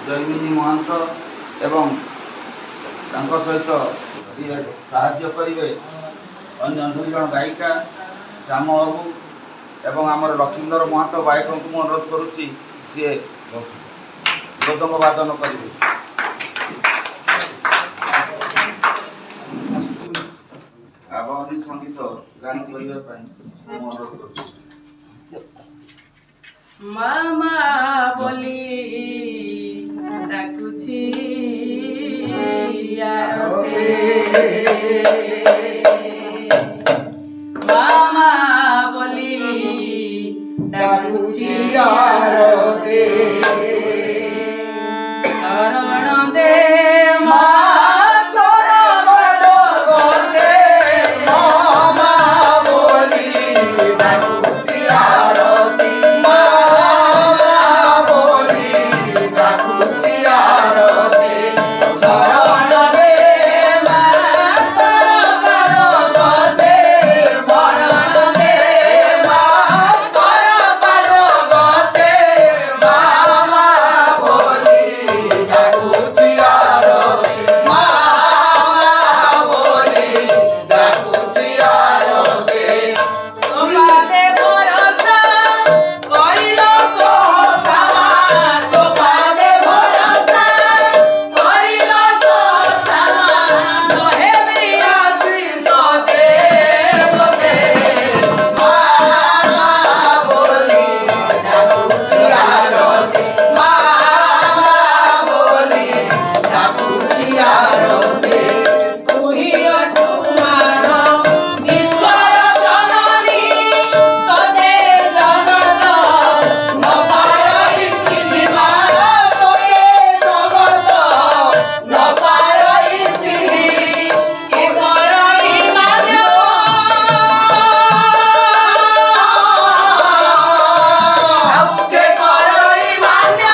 ଜୈମିନୀ ମହାନ୍ତ ଏବଂ ତାଙ୍କ ସହିତ ସାହାଯ୍ୟ କରିବେ ଅନ୍ୟ 2 ଜଣ ଗାୟିକା ଶ୍ୟାମ ବାବୁ ଏବଂ ଆମର ଲକ୍ଷ୍ମୀଧର ମହାନ୍ତ ଗାୟକଙ୍କୁ ମୁଁ ଅନୁରୋଧ କରୁଛି ସିଏ ମୃଦଙ୍ଗ ବାଦନ କରିବେ। ଆବାହନୀ ସଙ୍ଗୀତ ଗାନ କରିବା ପାଇଁ ମୁଁ ଅନୁରୋଧ କରୁଛି। ମାମା ବୋଲି ଡାକୁଛି ଆରତେ, ମାମା ବୋଲି ଡାକୁଛି ଆରତେ, ଶରଣ ଦେ ମା ତୋର ପାଦ ଗତେ, ମାମା ବୋଲି ଡାକୁଛି ଆରତେ, ମାମା ବୋଲି ଡାକୁଛି ଆରତେ, ଶରଣ ଦେ ମା ତୋର ପାଦ ଗତେ, ଶରଣ ଦେ ମା ତୋର ପାଦ ଗତେ, ମାମା ବୋଲି ଡାକୁଛି ଆରତେ, ମାମା ବୋଲି ଡାକୁଛି ଆରତେ। ତୋପାଦେ ଭରସା କରିଲ କୋହ ସାମା, ତୋପାଦେ ଭରସା କରିଲ କୋହ ସାମା, କହେବି ଆଶିଷ ଦେ ମତେ, ମାମା ବୋଲି ଡାକୁଛି ଆରତେ, ମାମା ବୋଲି ଡାକୁଛି ଆରତେ। ତୁହି ଅଟୁ ମାର ଈଶ୍ୱର ଜନନୀ, ତୋତେ ଜଗତ ନ ପାଇଛି ମାର, ତୋତେ ଜଗତ ନ ପାଇଛି, କେ କରଇ ମାନ୍ୟ, ଆଉ କେ କରଇ ମାନ୍ୟ,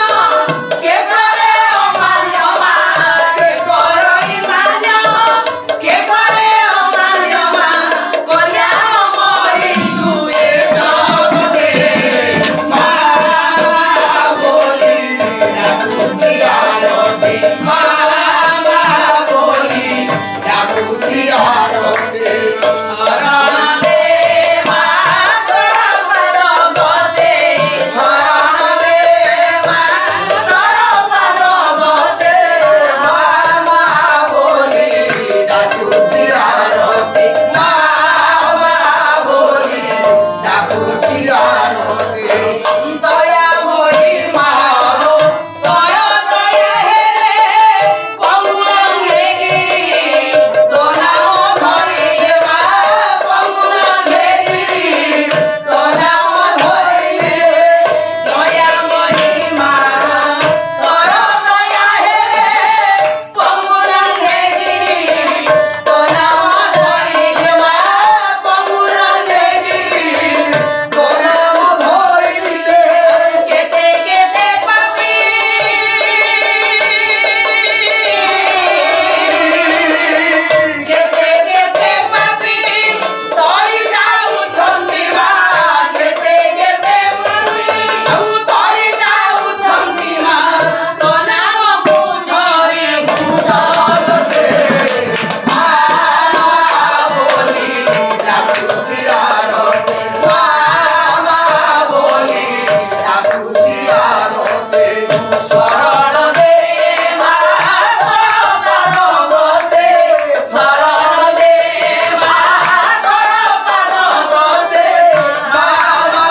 କେ କରେ ଅମାନ୍ୟ ମା, କେ କରଇ ମାନ୍ୟ, କେ କରେ ଅମାନ୍ୟ ମା, କଲ୍ୟାଣ କରି ତୁ ଏ ଜଗତେ, ମାମା ବୋଲି ଡାକୁଛି ଆରତେ, ମାମା ବୋଲି ଡାକୁଛି ଆରତେ, ଶରଣ ଦେ ମା ତୋର ପାଦ ଗତେ, ଶରଣ ଦେ ମା ତୋର ପାଦ ଗତେ, ମାମା ବୋଲି ଡାକୁଛି ଆରତେ, ମାମା ବୋଲି ଡାକୁଛି ଆରତେ। ଦୟାମୟୀ ମାଲୋ ତୋର ଦୟା ହେଲେ ପଙ୍ଗୁରଙ୍ଗେଗି, ତୋ ନାମ ଧରିଲେ ମା ପଙ୍ଗୁରଙ୍ଗେଗି, ତୋ ନାମ ଧରିଲେ, ଦୟାମୟୀ ମା ତୋର ଦୟା ହେଲେ ପଙ୍ଗୁରଙ୍ଗେଗି, ତୋ ନାମ ଧରିଲେ ମା ପଙ୍ଗୁରଙ୍ଗେଗି, ତୋ ନାମ ଧରିଲେ କେତେ କେତେ ପାପୀ, କେତେ କେତେ ପାପୀ ତରି ଯାଉଛନ୍ତି ମା, କେତେ କେତେ ପାପୀ ଆଉ ତରି ଯାଉଛନ୍ତି ମା, ତୋ ନାମକୁ ଧରି ଜଗତେ, ମାମା ବୋଲି ଡାକୁଛି ଆରତେ, ମାମା ବୋଲି ଡାକୁଛି ଆରତେ, ଶରଣ ଦେ ମା ତୋର ପାଦ ଗତେ, ଶରଣ ଦେ ମା ତୋର ପାଦ ଗତେ, ମାମା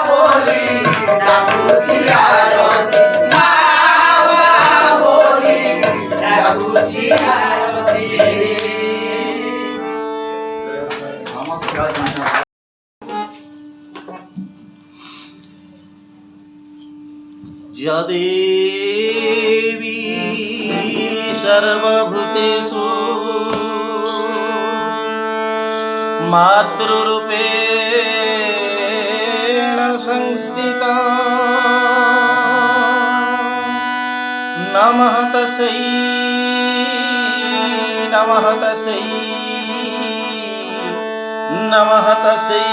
ବୋଲି ଡାକୁଛି ଆରତେ, ମାମା ବୋଲି ଡାକୁଛି ଆରତେ। ନମସ୍କାର। यदेवी सर्वभूतेषु मातृरूपेण संस्थिता, नमः तस्यै, नमः तस्यै, नमः तस्यै,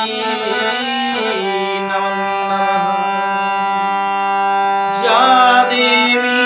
नमः नमः। या देवी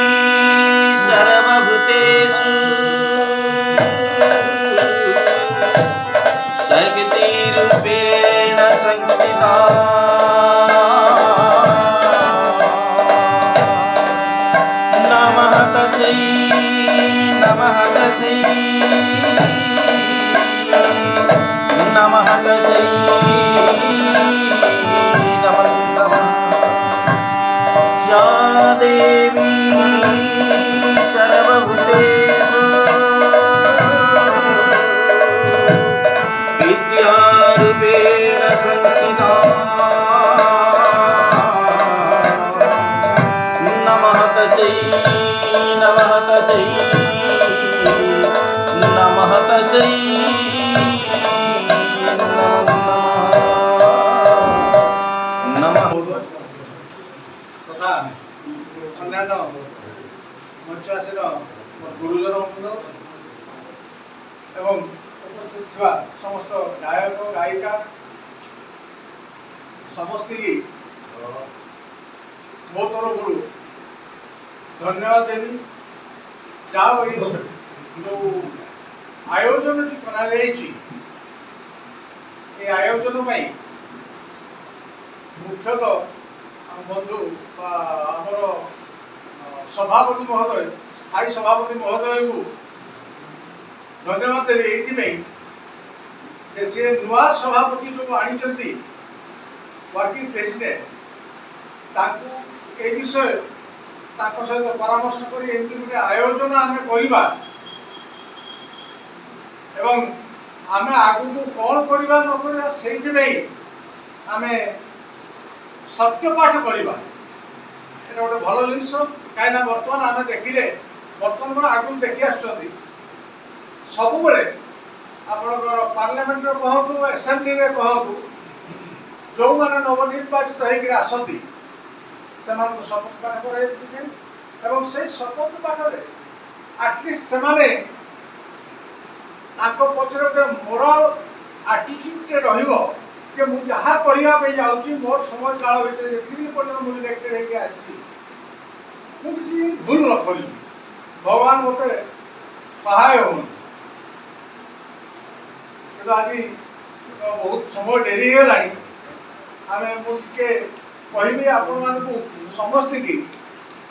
तस्यै नमः তথা অন্যান্য মঞ্চ আসীন গুরুজন বৃন্দ এবং উপস্থিত ଥିବା ସମସ୍ତ ଗାୟକ ଗାୟିକା ସମସ୍ତଙ୍କୁ ମୋ ତରଫରୁ ଧନ୍ୟବାଦ ଦେବି। ଯାହା ଏଇ ଯେଉଁ ଆୟୋଜନଟି କରାଯାଇଛି ଏ ଆୟୋଜନ ପାଇଁ ମୁଖ୍ୟତଃ ଆମ ବନ୍ଧୁ ବା ଆମର ସଭାପତି ମହୋଦୟ ସ୍ଥାୟୀ ସଭାପତି ମହୋଦୟଙ୍କୁ ଧନ୍ୟବାଦ ଦେବି ଏଇଥିପାଇଁ ଯେ ସିଏ ନୂଆ ସଭାପତି ଯେଉଁ ଆଣିଛନ୍ତି ୱାର୍କିଂ ପ୍ରେସିଡେଣ୍ଟ ତାଙ୍କୁ ଏ ବିଷୟ ତାଙ୍କ ସହିତ ପରାମର୍ଶ କରି ଏମିତି ଗୋଟେ ଆୟୋଜନ ଆମେ କରିବା ଏବଂ ଆମେ ଆଗକୁ କ'ଣ କରିବା ନ କରିବା ସେଇଥିପାଇଁ ଆମେ ସତ୍ୟପାଠ କରିବା এটা ଗୋଟେ ଭଲ ଜିନିଷ। କାହିଁକିନା ବର୍ତ୍ତମାନ ଆମେ ଦେଖିଲେ ବର୍ତ୍ତମାନ ଆଗରୁ ଦେଖି ଆସୁଛନ୍ତି ସବୁବେଳେ ଆପଣଙ୍କର ପାର୍ଲାମେଣ୍ଟରେ କହନ୍ତୁ ଆସେମ୍ବଲିରେ କହନ୍ତୁ ଯେଉଁମାନେ ନବନିର୍ବାଚିତ ହେଇକରି ଆସନ୍ତି ସେମାନଙ୍କୁ ଶପଥ ପାଠ କରାଯାଇଥାଏ ଏବଂ ସେଇ ଶପଥ ପାଠରେ ଆଟଲିଷ୍ଟ ସେମାନେ ତାଙ୍କ ପଛରେ ଗୋଟେ ମୋରାଲ ଆଟିଚ୍ୟୁଡ୍ଟେ ରହିବ ଯେ ମୁଁ ଯାହା କରିବା ପାଇଁ ଯାଉଛି ମୋର ସମୟ କାଳ ଭିତରେ ଯେତିକି ଦିନ ପର୍ଯ୍ୟନ୍ତ ମୁଁ ଇଲେକ୍ଟେଡ୍ ହେଇକି ଅଛି ମୁଁ କିଛି ଭୁଲ ନ କରିବି, ଭଗବାନ ମୋତେ ସହାୟ ହୁଅନ୍ତୁ। କିନ୍ତୁ ଆଜି ବହୁତ ସମୟ ଡେରି ହେଇଗଲାଣି, ମୁଁ ଟିକେ କହିବି ଆପଣମାନଙ୍କୁ ସମସ୍ତଙ୍କୁ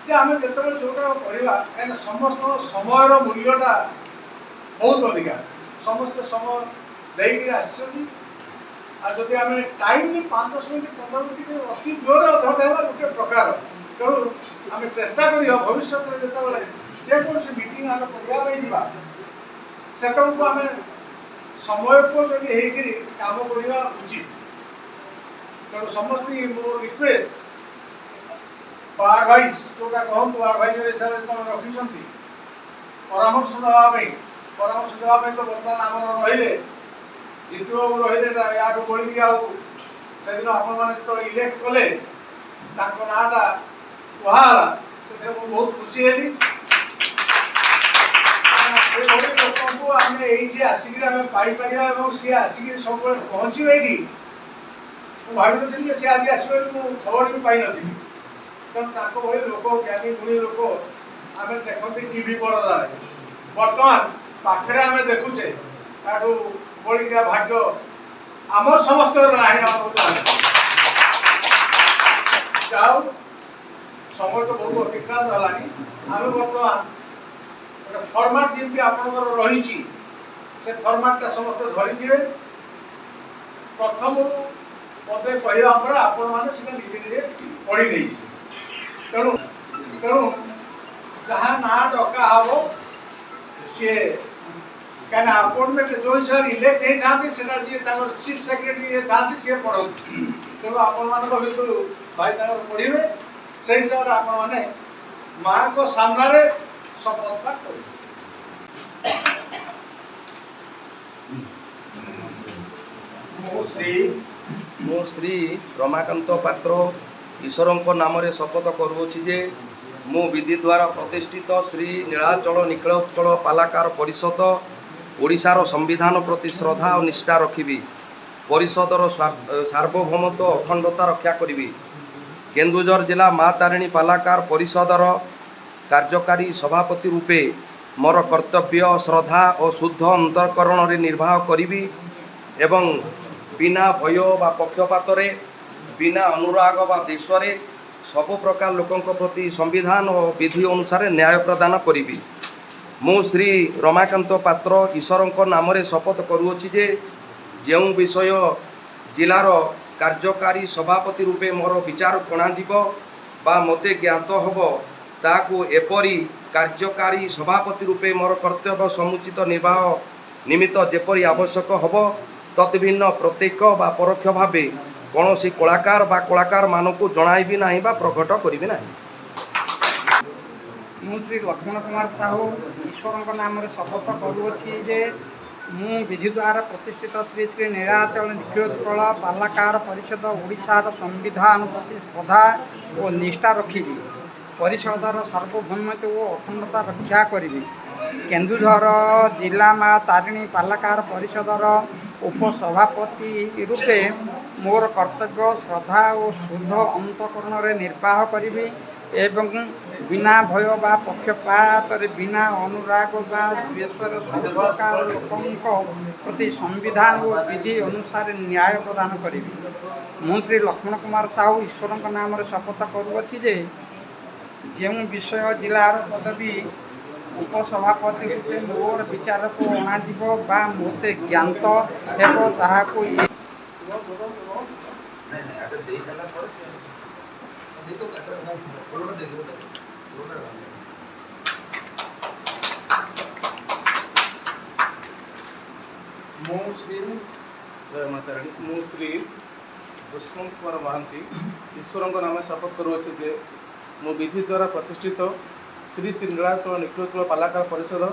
ଯେ ଆମେ ଯେତେବେଳେ ଯେଉଁଟା କରିବା କାହିଁକିନା ସମସ୍ତଙ୍କ ସମୟର ମୂଲ୍ୟଟା ବହୁତ ଅଧିକା, ସମସ୍ତେ ସମୟ ଦେଇକି ଆସିଛନ୍ତି। ଆଉ ଯଦି ଆମେ ଟାଇମ୍ଲି 5-10 ମିନିଟ୍ 15 ମିନିଟ୍ ଅତି ଜୋରରେ ଅଧଘଣ୍ଟା ହେଲା ଗୋଟେ ପ୍ରକାର, ତେଣୁ ଆମେ ଚେଷ୍ଟା କରିବା ଭବିଷ୍ୟତରେ ଯେତେବେଳେ ଯେକୌଣସି ମିଟିଂ ଆମେ କରିବା ପାଇଁ ଯିବା ସେତେବେଳକୁ ଆମେ ସମୟୋପଯୋଗୀ ହେଇକରି କାମ କରିବା ଉଚିତ। ତେଣୁ ସମସ୍ତଙ୍କୁ ମୋ ରିକ୍ୱେଷ୍ଟ ବା ଆଡ଼ଭାଇସ୍ ଯେଉଁଟା କହନ୍ତୁ ଆଡ଼ଭାଇଜର ହିସାବରେ ଯେତେବେଳେ ରଖିଛନ୍ତି ପରାମର୍ଶ ଦେବା ପାଇଁ ତ ବର୍ତ୍ତମାନ ଆମର ରହିଲେ ଜିତୁବାବୁ ରହିଲେ ୟାଠୁ ବଳିକି ଆଉ ସେଦିନ ଆପଣମାନେ ଯେତେବେଳେ ଇଲେକ୍ଟ କଲେ ତାଙ୍କ ନାଁଟା କୁହାହେଲା ସେଥିରେ ମୁଁ ବହୁତ ଖୁସି ହେଲି। ସେଭଳି ଲୋକଙ୍କୁ ଆମେ ଏଇଠି ଆସିକିରି ଆମେ ପାଇପାରିବା ଏବଂ ସିଏ ଆସିକି ସବୁବେଳେ ପହଞ୍ଚିବେ ଏଇଠି ମୁଁ ଭାବିନଥିଲି ଯେ ସିଏ ଆଜି ଆସିବେ ବୋଲି ମୁଁ ଖବର ବି ପାଇନଥିଲି। ତେଣୁ ତାଙ୍କ ଭଳି ଲୋକ ଜ୍ଞାନୀ ଗୁଣୀ ଲୋକ ଆମେ ଦେଖନ୍ତି ଟିଭି ପରଦାରେ, ବର୍ତ୍ତମାନ ପାଖରେ ଆମେ ଦେଖୁଛେ ତାଠୁ ବଳିକିଆ ଭାଗ୍ୟ ଆମର ସମସ୍ତଙ୍କର ନାହିଁ। ଯାଉ ସମୟ ତ ବହୁତ ଅତିକ୍ରାନ୍ତ ହେଲାଣି, ଆମେ ବର୍ତ୍ତମାନ ଗୋଟେ ଫର୍ମାଟ୍ ଯେମିତି ଆପଣଙ୍କର ରହିଛି ସେ ଫର୍ମାଟ୍ଟା ସମସ୍ତେ ଧରିଥିବେ। ପ୍ରଥମରୁ ପଦେ କହିବା ପରେ ଆପଣମାନେ ସେଟା ନିଜେ ନିଜେ ପଢ଼ି ନେଇଯିବେ। ତେଣୁ ଯାହା ନାଁ ଡକା ହେବ ସିଏ କାହିଁକିନା ଆପଏଣ୍ଟମେଣ୍ଟ ଯେଉଁ ହିସାବରେ ଇଲେକ୍ଟ ହେଇଥାନ୍ତି ସେଟା ଯିଏ ତାଙ୍କର ଚିଫ୍ ସେକ୍ରେଟାରୀ ଯିଏ ଥାନ୍ତି ସିଏ ପଢ଼ନ୍ତି। ତେଣୁ ଆପଣମାନଙ୍କ ଭିତରୁ ଭାଇ ତାଙ୍କର ପଢ଼ିବେ, ସେଇ ହିସାବରେ ଆପଣମାନେ ମାଆଙ୍କ ସାମ୍ନାରେ ଶପଥ ପାଠ କରିବେ। ମୁଁ ଶ୍ରୀ ରମାକାନ୍ତ ପାତ୍ର ଈଶ୍ୱରଙ୍କ ନାମରେ ଶପଥ କରୁଅଛି ଯେ ମୁଁ ବିଧି ଦ୍ୱାରା ପ୍ରତିଷ୍ଠିତ ଶ୍ରୀ ନୀଳାଚଳ ନିଖିଳ ଉତ୍କଳ ପାଲାକାର ପରିଷଦ ଓଡ଼ିଶାର ସମ୍ବିଧାନ ପ୍ରତି ଶ୍ରଦ୍ଧା ଓ ନିଷ୍ଠା ରଖିବି, ପରିଷଦର ସାର୍ବଭୌମତ୍ୱ ଅଖଣ୍ଡତା ରକ୍ଷା କରିବି, କେନ୍ଦୁଝର ଜିଲ୍ଲା ମା ତାରିଣୀ ପାଲାକାର ପରିଷଦର କାର୍ଯ୍ୟକାରୀ ସଭାପତି ରୂପେ ମୋର କର୍ତ୍ତବ୍ୟ ଶ୍ରଦ୍ଧା ଓ ଶୁଦ୍ଧ ଅନ୍ତଃକରଣରେ ନିର୍ବାହ କରିବି ଏବଂ ବିନା ଭୟ ବା ପକ୍ଷପାତରେ ବିନା ଅନୁରାଗ ବା ଦେଶରେ ସବୁ ପ୍ରକାର ଲୋକଙ୍କ ପ୍ରତି ସମ୍ବିଧାନ ଓ ବିଧି ଅନୁସାରେ ନ୍ୟାୟ ପ୍ରଦାନ କରିବି। ମୁଁ ଶ୍ରୀ ରମାକାନ୍ତ ପାତ୍ର ଈଶ୍ୱରଙ୍କ ନାମରେ ଶପଥ କରୁଅଛି ଯେ ଯେଉଁ ବିଷୟ ଜିଲ୍ଲାର କାର୍ଯ୍ୟକାରୀ ସଭାପତି ରୂପେ ମୋର ବିଚାର ଅଣାଯିବ ବା ମୋତେ ଜ୍ଞାତ ହେବ ତାହାକୁ ଏପରି କାର୍ଯ୍ୟକାରୀ ସଭାପତି ରୂପେ ମୋର କର୍ତ୍ତବ୍ୟ ସମୁଚିତ ନିର୍ବାହ ନିମିତ୍ତ ଯେପରି ଆବଶ୍ୟକ ହେବ ତତ୍ଭିନ୍ନ ପ୍ରତ୍ୟକ୍ଷ ବା ପରୋକ୍ଷ ଭାବେ କୌଣସି କଳାକାର ବା କଳାକାରମାନଙ୍କୁ ଜଣାଇବି ନାହିଁ ବା ପ୍ରକଟ କରିବି ନାହିଁ। ମୁଁ ଶ୍ରୀ ଲକ୍ଷ୍ମଣ କୁମାର ସାହୁ ଈଶ୍ୱରଙ୍କ ନାମରେ ଶପଥ କରୁଅଛି ଯେ ମୁଁ ବିଧି ଦ୍ୱାରା ପ୍ରତିଷ୍ଠିତ ଶ୍ରୀ ଶ୍ରୀ ନୀଳାଚଳ ନିଖିଳୋତ୍କଳ ପାଲାକାର ପରିଷଦ ଓଡ଼ିଶାର ସମ୍ବିଧାନ ପ୍ରତି ଶ୍ରଦ୍ଧା ଓ ନିଷ୍ଠା ରଖିବି। ପରିଷଦର ସାର୍ବଭୌମତ୍ୱ ଓ ଅଖଣ୍ଡତା ରକ୍ଷା କରିବି। କେନ୍ଦୁଝର ଜିଲ୍ଲା ମା ତାରିଣୀ ପାଲାକାର ପରିଷଦର ଉପସଭାପତି ରୂପେ ମୋର କର୍ତ୍ତବ୍ୟ ଶ୍ରଦ୍ଧା ଓ ଶୁଦ୍ଧ ଅନ୍ତଃକରଣରେ ନିର୍ବାହ କରିବି ଏବଂ ବିନା ଭୟ ବା ପକ୍ଷପାତରେ ବିନା ଅନୁରାଗ ବା ଦ୍ୱେଷରେ ସବୁ ପ୍ରକାର ଲୋକଙ୍କ ପ୍ରତି ସମ୍ବିଧାନ ଓ ବିଧି ଅନୁସାରେ ନ୍ୟାୟ ପ୍ରଦାନ କରିବି। ମୁଁ ଶ୍ରୀ ଲକ୍ଷ୍ମଣ କୁମାର ସାହୁ ଈଶ୍ୱରଙ୍କ ନାମରେ ଶପଥ କରୁଅଛି ଯେ ଯେଉଁ ବିଷୟ ଜିଲ୍ଲାର ପଦବୀ ଉପସଭାପତି ରୂପେ ମୋର ବିଚାରକୁ ଅଣାଯିବ ବା ମୋତେ ଜ୍ଞାତ ହେବ ତାହାକୁ जय माता रानी मु श्री दुष्मंत कुमार महांती ईश्वर नाम शपथ करुच्छे जे मो विधि द्वारा प्रतिष्ठित श्री श्री नीलाचल निखिलोत्कल पालाकार परिषद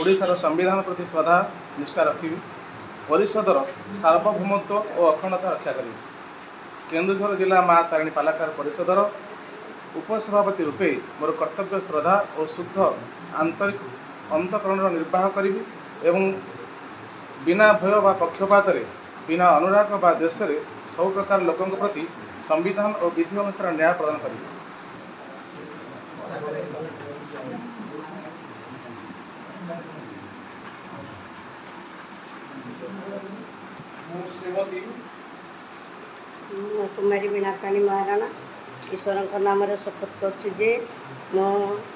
ओडिशार संविधान प्रति श्रद्धा निष्ठा रखी परिषदर सार्वभौमत्व और अखंडता रक्षा करी। केन्दुझर जिला माँ तारिणी पालाकार परिषदर उपसभापति रूपे मोर कर्तव्य श्रद्धा और शुद्ध आंतरिक अंतःकरण निर्वाह करी एवं बिना भय बा पक्षपात बिना अनुराग बा देश में सब प्रकार लोकों प्रति संविधान और विधि अनुसार न्याय प्रदान करी। श्रीमती कुमारी वीणापाणी महाराणा ईश्वर नाम शपथ करुच्चे मो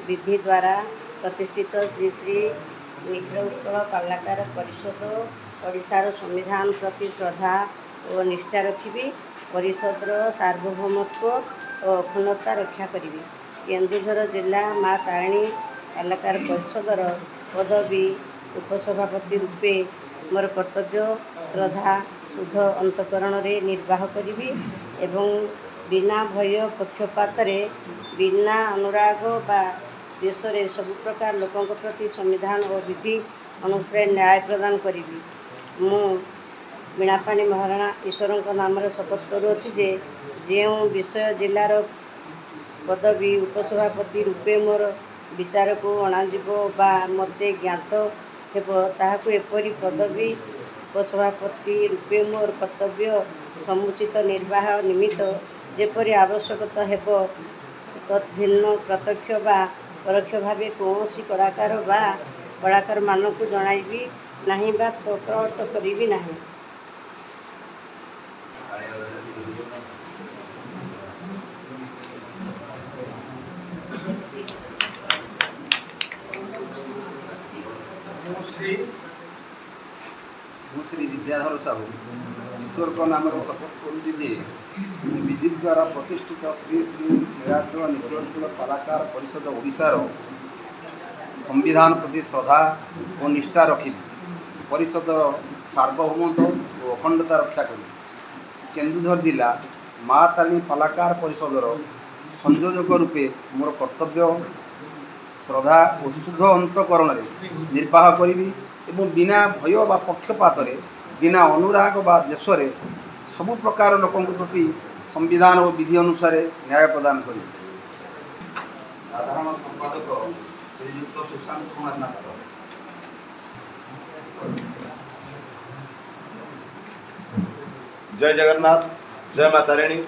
विधि द्वारा प्रतिष्ठित श्री श्री निखिलोत्कल पालाकार परिषद ओडिशार संविधान प्रति श्रद्धा और निष्ठा रखी परिषदर सार्वभौमत्व और अखंडता रक्षा करी। केन्दुझर जिला माँ तारिणी पालाकार परिषदर पदवी उपसभापति रूपे मोर कर्तव्य श्रद्धा शुद्ध अंतःकरण निर्वाह करी एवं बिना भय पक्षपात बिना अनुराग बा देश में सब प्रकार लोकों प्रति संविधान और विधि अनुसार न्याय प्रदान करी। मु वीणापाणी महाराणा ईश्वर नाम शपथ करुच्छी जे जो विषय जिलार पदवी उपसभापति रूपे मोर विचार को अणाजिब बा मते ज्ञात हेब ताहाकु एपरी पदवी उपसभापति रूपे मोर कर्तव्य समुचित निर्वाह निमित्त जेपरी आवश्यकता हेब तद्भिन्न प्रत्यक्ष बा परोक्ष भाव कौन कलाकार मानक जणाइबी नहीं बा प्रकट करी नहीं। श्री विद्याधर साहू ईश्वर को नाम शपथ करुच्ची जे विधि द्वारा प्रतिष्ठित श्री श्री नीलाचल निखिलोत्कल पालाकार परिषद ओडिशार संविधान प्रति श्रद्धा और निष्ठा रखी परिषद सार्वभौमत्व और अखंडता रक्षा करी। केन्दुझर जिला माँ तारिणी पालाकार परिषदर संयोजक रूपे मोर कर्तव्य श्रद्धा और शुद्ध अंतःकरण निर्वाह करी एवं बिना भय बा पक्षपात बिना अनुराग बा देश में सबु प्रकार लोकों प्रति संविधान और विधि अनुसार न्याय प्रदान करी। साधारण संपादक श्रीयुक्त सुशांत कुमार नाथ। जय जगन्नाथ जय माँ तारिणी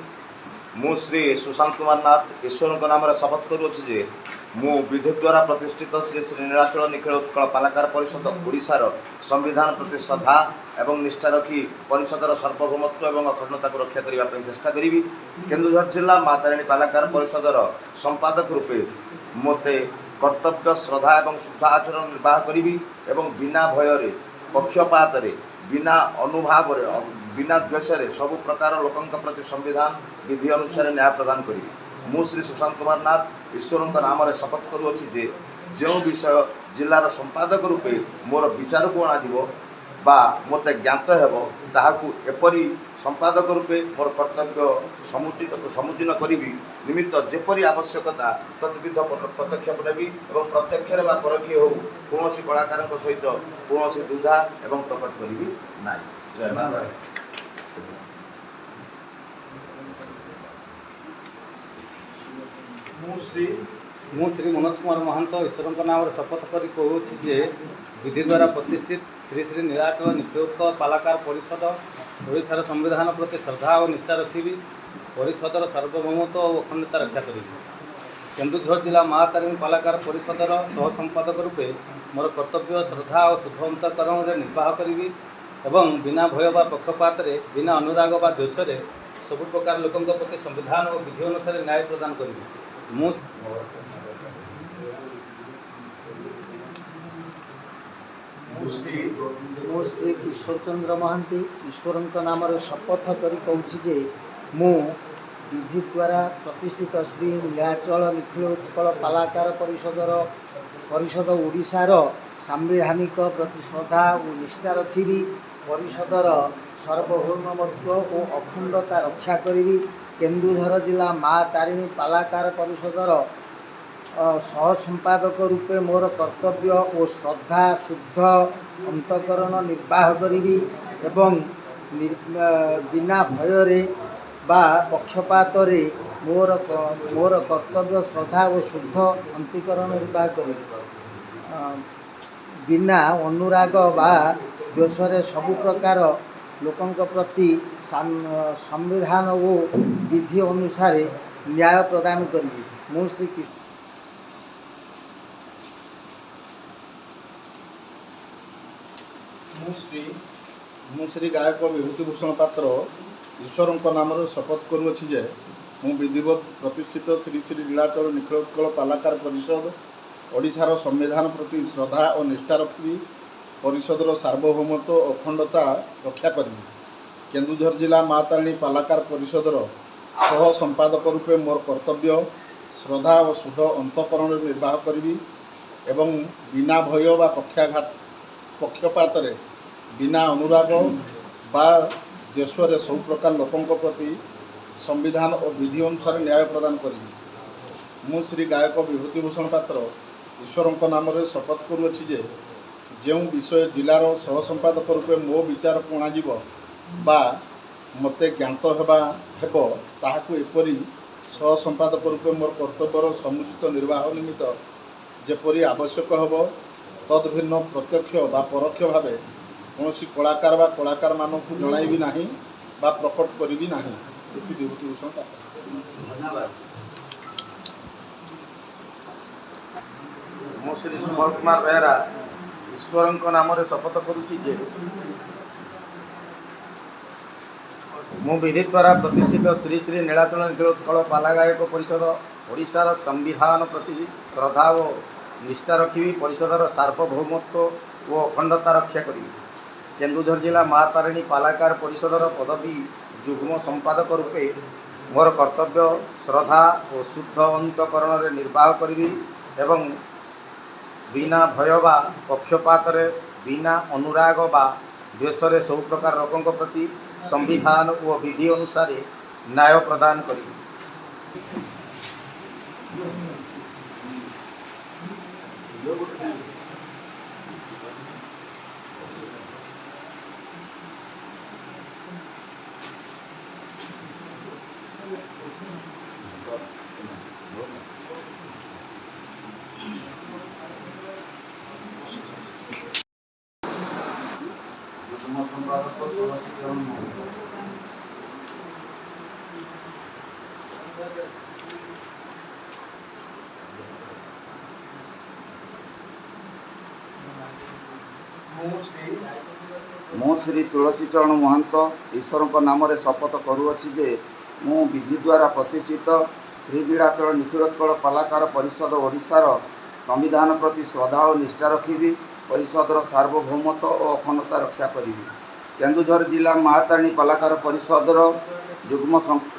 मु श्री सुशांत कुमार नाथ ईश्वर नाम शपथ करुच्छी जे मु विधि द्वारा प्रतिष्ठित श्री श्री नीलाचल निखिलोत्कल पालाकार परिषद ओडिशार संविधान प्रति श्रद्धा एवं निष्ठा रखी परिषदर सार्वभौमत्व एवं अखंडता को रक्षा करने चेष्टा करी। केन्दुझर जिला माँ तारिणी पालाकार परिषदर संपादक रूपे मते कर्तव्य श्रद्धा एवं शुद्ध आचरण निर्वाह करी एवं बिना भय पक्षपात बिना अनुभाव बिना द्वेष सबु प्रकार लोकों प्रति संविधान विधि अनुसार न्याय प्रदान करी। मु श्री सुशांत कुमार नाथ ईश्वर नाम शपथ करुच्छी जे जो विषय जिलार संपादक रूपे मोर विचार को अणाजिब ବା ମୋତେ ଜ୍ଞାତ ହେବ ତାହାକୁ ଏପରି ସମ୍ପାଦକ ରୂପେ ମୋର କର୍ତ୍ତବ୍ୟ ସମୁଚୀନ କରିବି ନିମିତ୍ତ ଯେପରି ଆବଶ୍ୟକତା ତଦ୍ବିଧ ପଦକ୍ଷେପ ନେବି ଏବଂ ପ୍ରତ୍ୟକ୍ଷରେ ବା ପରୋକ୍ଷ ହେଉ କୌଣସି କଳାକାରଙ୍କ ସହିତ କୌଣସି ଦ୍ୱିଧା ଏବଂ ପ୍ରକଟ କରିବି ନାହିଁ। ଜୟ ମା ତାରିଣୀ। ମୁଁ ଶ୍ରୀ ମନୋଜ କୁମାର ମହାନ୍ତ ଈଶ୍ୱରଙ୍କ ନାମରେ ଶପଥ କରି କହୁଛି ଯେ ବିଧି ଦ୍ୱାରା ପ୍ରତିଷ୍ଠିତ ଶ୍ରୀ ଶ୍ରୀ ନୀଳାଚଳ ନିଖିଳ ଉତ୍କଳ ପାଲାକାର ପରିଷଦ ଓଡ଼ିଶାର ସମ୍ବିଧାନ ପ୍ରତି ଶ୍ରଦ୍ଧା ଓ ନିଷ୍ଠା ରଖିବି। ପରିଷଦର ସାର୍ବଭୌମତ୍ୱ ଓ ଅଖଣ୍ଡତା ରକ୍ଷା କରିବି। କେନ୍ଦୁଝର ଜିଲ୍ଲା ମା ତାରିଣୀ ପାଲାକାର ପରିଷଦର ସହ ସମ୍ପାଦକ ରୂପେ ମୋର କର୍ତ୍ତବ୍ୟ ଶ୍ରଦ୍ଧା ଓ ଶୁଦ୍ଧ ଅନ୍ତଃକରଣରେ ନିର୍ବାହ କରିବି ଏବଂ ବିନା ଭୟ ବା ପକ୍ଷପାତରେ ବିନା ଅନୁରାଗ ବା ଦ୍ୱେଷରେ ସବୁ ପ୍ରକାର ଲୋକଙ୍କ ପ୍ରତି ସମ୍ବିଧାନ ଓ ବିଧି ଅନୁସାରେ ନ୍ୟାୟ ପ୍ରଦାନ କରିବି। ମୁଁ ଶ୍ରୀ କିଶୋର ଚନ୍ଦ୍ର ମହାନ୍ତି ଈଶ୍ୱରଙ୍କ ନାମରେ ଶପଥ କରି କହୁଛି ଯେ ମୁଁ ବିଧି ଦ୍ୱାରା ପ୍ରତିଷ୍ଠିତ ଶ୍ରୀ ନୀଳାଚଳ ନିଖିଳ ଉତ୍କଳ ପାଲାକାର ପରିଷଦ ଓଡ଼ିଶାର ସାମ୍ବିଧାନିକ ପ୍ରତି ଶ୍ରଦ୍ଧା ଓ ନିଷ୍ଠା ରଖିବି। ପରିଷଦର ସାର୍ବଭୌମତ୍ୱ ଓ ଅଖଣ୍ଡତା ରକ୍ଷା କରିବି। କେନ୍ଦୁଝର ଜିଲ୍ଲା ମା ତାରିଣୀ ପାଲାକାର ପରିଷଦର ସହ ସମ୍ପାଦକ ରୂପେ ମୋର କର୍ତ୍ତବ୍ୟ ଓ ଶ୍ରଦ୍ଧା ଶୁଦ୍ଧ ଅନ୍ତଃକରଣ ନିର୍ବାହ କରିବି ଏବଂ ବିନା ଭୟରେ ବା ପକ୍ଷପାତରେ ମୋର କର୍ତ୍ତବ୍ୟ ଶ୍ରଦ୍ଧା ଓ ଶୁଦ୍ଧ ଅନ୍ତଃକରଣ ନିର୍ବାହ କରିବି। ବିନା ଅନୁରାଗ ବା ଦ୍ୱେଷରେ ସବୁ ପ୍ରକାର ଲୋକଙ୍କ ପ୍ରତି ସମ୍ବିଧାନ ଓ ବିଧି ଅନୁସାରେ ନ୍ୟାୟ ପ୍ରଦାନ କରିବି। ମୁଁ ଶ୍ରୀ ଗାୟକ ବିଭୂତିଭୂଷଣ ପାତ୍ର ଈଶ୍ୱରଙ୍କ ନାମରେ ଶପଥ କରୁଅଛି ଯେ ମୁଁ ବିଧିବଦ୍ଧ ପ୍ରତିଷ୍ଠିତ ଶ୍ରୀ ଶ୍ରୀ ନୀଳାଚଳ ନିଖିଳ ଉତ୍କଳ ପାଲାକାର ପରିଷଦ ଓଡ଼ିଶାର ସମ୍ବିଧାନ ପ୍ରତି ଶ୍ରଦ୍ଧା ଓ ନିଷ୍ଠା ରଖିବି। ପରିଷଦର ସାର୍ବଭୌମତ୍ୱ ଓ ଅଖଣ୍ଡତା ରକ୍ଷା କରିବି। କେନ୍ଦୁଝର ଜିଲ୍ଲା ମା ତାରିଣୀ ପାଲାକାର ପରିଷଦର ସହ ସମ୍ପାଦକ ରୂପେ ମୋର କର୍ତ୍ତବ୍ୟ ଶ୍ରଦ୍ଧା ଓ ଶୁଦ୍ଧ ଅନ୍ତଃକରଣରେ ନିର୍ବାହ କରିବି ଏବଂ ବିନା ଭୟ ବା ପକ୍ଷପାତରେ ବିନା ଅନୁରାଗ ବା ଦେଶରେ ସବୁ ପ୍ରକାର ଲୋକଙ୍କ ପ୍ରତି ସମ୍ବିଧାନ ଓ ବିଧି ଅନୁସାରେ ନ୍ୟାୟ ପ୍ରଦାନ କରିବି। ମୁଁ ଶ୍ରୀ ଗାୟକ ବିଭୂତିଭୂଷଣ ପାତ୍ର ଈଶ୍ୱରଙ୍କ ନାମରେ ଶପଥ କରୁଅଛି ଯେ ଯେଉଁ ବିଷୟ ଜିଲ୍ଲାର ସହ ସମ୍ପାଦକ ରୂପେ ମୋ ବିଚାରକୁ ଅଣାଯିବ ବା ମୋତେ ଜ୍ଞାତ ହେବ ତାହାକୁ ଏପରି ସହ ସମ୍ପାଦକ ରୂପେ ମୋର କର୍ତ୍ତବ୍ୟର ସମୁଚିତ ନିର୍ବାହ ନିମିତ୍ତ ଯେପରି ଆବଶ୍ୟକ ହେବ ତଦ୍ଭିନ୍ନ ପ୍ରତ୍ୟକ୍ଷ ବା ପରୋକ୍ଷ ଭାବେ କୌଣସି କଳାକାର ବା କଳାକାରମାନଙ୍କୁ ଜଣାଇବି ନାହିଁ ବା ପ୍ରକଟ କରିବି ନାହିଁ। ଏଠି ବିଭୂତିଭୂଷଣ ପାତ୍ର। ଧନ୍ୟବାଦ। ମୁଁ ଶ୍ରୀ ସୁମଲ କୁମାର ବେହେରା ଈଶ୍ୱରଙ୍କ ନାମରେ ଶପଥ କରୁଛି ଯେ ମୁଁ ବିଧି ଦ୍ୱାରା ପ୍ରତିଷ୍ଠିତ ଶ୍ରୀ ଶ୍ରୀ ନୀଳାଚଳ ନିଖିଳ ଉତ୍କଳ ପାଲା ଗାୟକ ପରିଷଦ ଓଡ଼ିଶାର ସମ୍ବିଧାନ ପ୍ରତି ଶ୍ରଦ୍ଧା ଓ ନିଷ୍ଠା ରଖିବି। ପରିଷଦର ସାର୍ବଭୌମତ୍ୱ ଓ ଅଖଣ୍ଡତା ରକ୍ଷା କରିବି। କେନ୍ଦୁଝର ଜିଲ୍ଲା ମା ତାରିଣୀ ପାଲାକାର ପରିଷଦର ପଦବୀ ଯୁଗ୍ମ ସମ୍ପାଦକ ରୂପେ ମୋର କର୍ତ୍ତବ୍ୟ ଶ୍ରଦ୍ଧା ଓ ଶୁଦ୍ଧ ଅନ୍ତଃକରଣରେ ନିର୍ବାହ କରିବି ଏବଂ ବିନା ଭୟ ବା ପକ୍ଷପାତରେ ବିନା ଅନୁରାଗ ବା ଦ୍ୱେଷରେ ସବୁ ପ୍ରକାର ଲୋକଙ୍କ ପ୍ରତି ସମ୍ବିଧାନ ଓ ବିଧି ଅନୁସାରେ ନ୍ୟାୟ ପ୍ରଦାନ କରିବି। ମୁଁ ଶ୍ରୀ ତୁଳସୀଚରଣ ମହାନ୍ତ ଈଶ୍ୱରଙ୍କ ନାମରେ ଶପଥ କରୁଅଛି ଯେ ମୁଁ ବିଧି ଦ୍ୱାରା ପ୍ରତିଷ୍ଠିତ ଶ୍ରୀ ନୀଳାଚଳ ନିଖିଳ ଉତ୍କଳ ପାଲାକାର ପରିଷଦ ଓଡ଼ିଶାର ସମ୍ବିଧାନ ପ୍ରତି ଶ୍ରଦ୍ଧା ଓ ନିଷ୍ଠା ରଖିବି। ପରିଷଦର ସାର୍ବଭୌମତ୍ୱ ଓ ଅଖଣ୍ଡତା ରକ୍ଷା କରିବି। କେନ୍ଦୁଝର ଜିଲ୍ଲା ମା ତାରିଣୀ ପାଲାକାର ପରିଷଦର ଯୁଗ୍ମ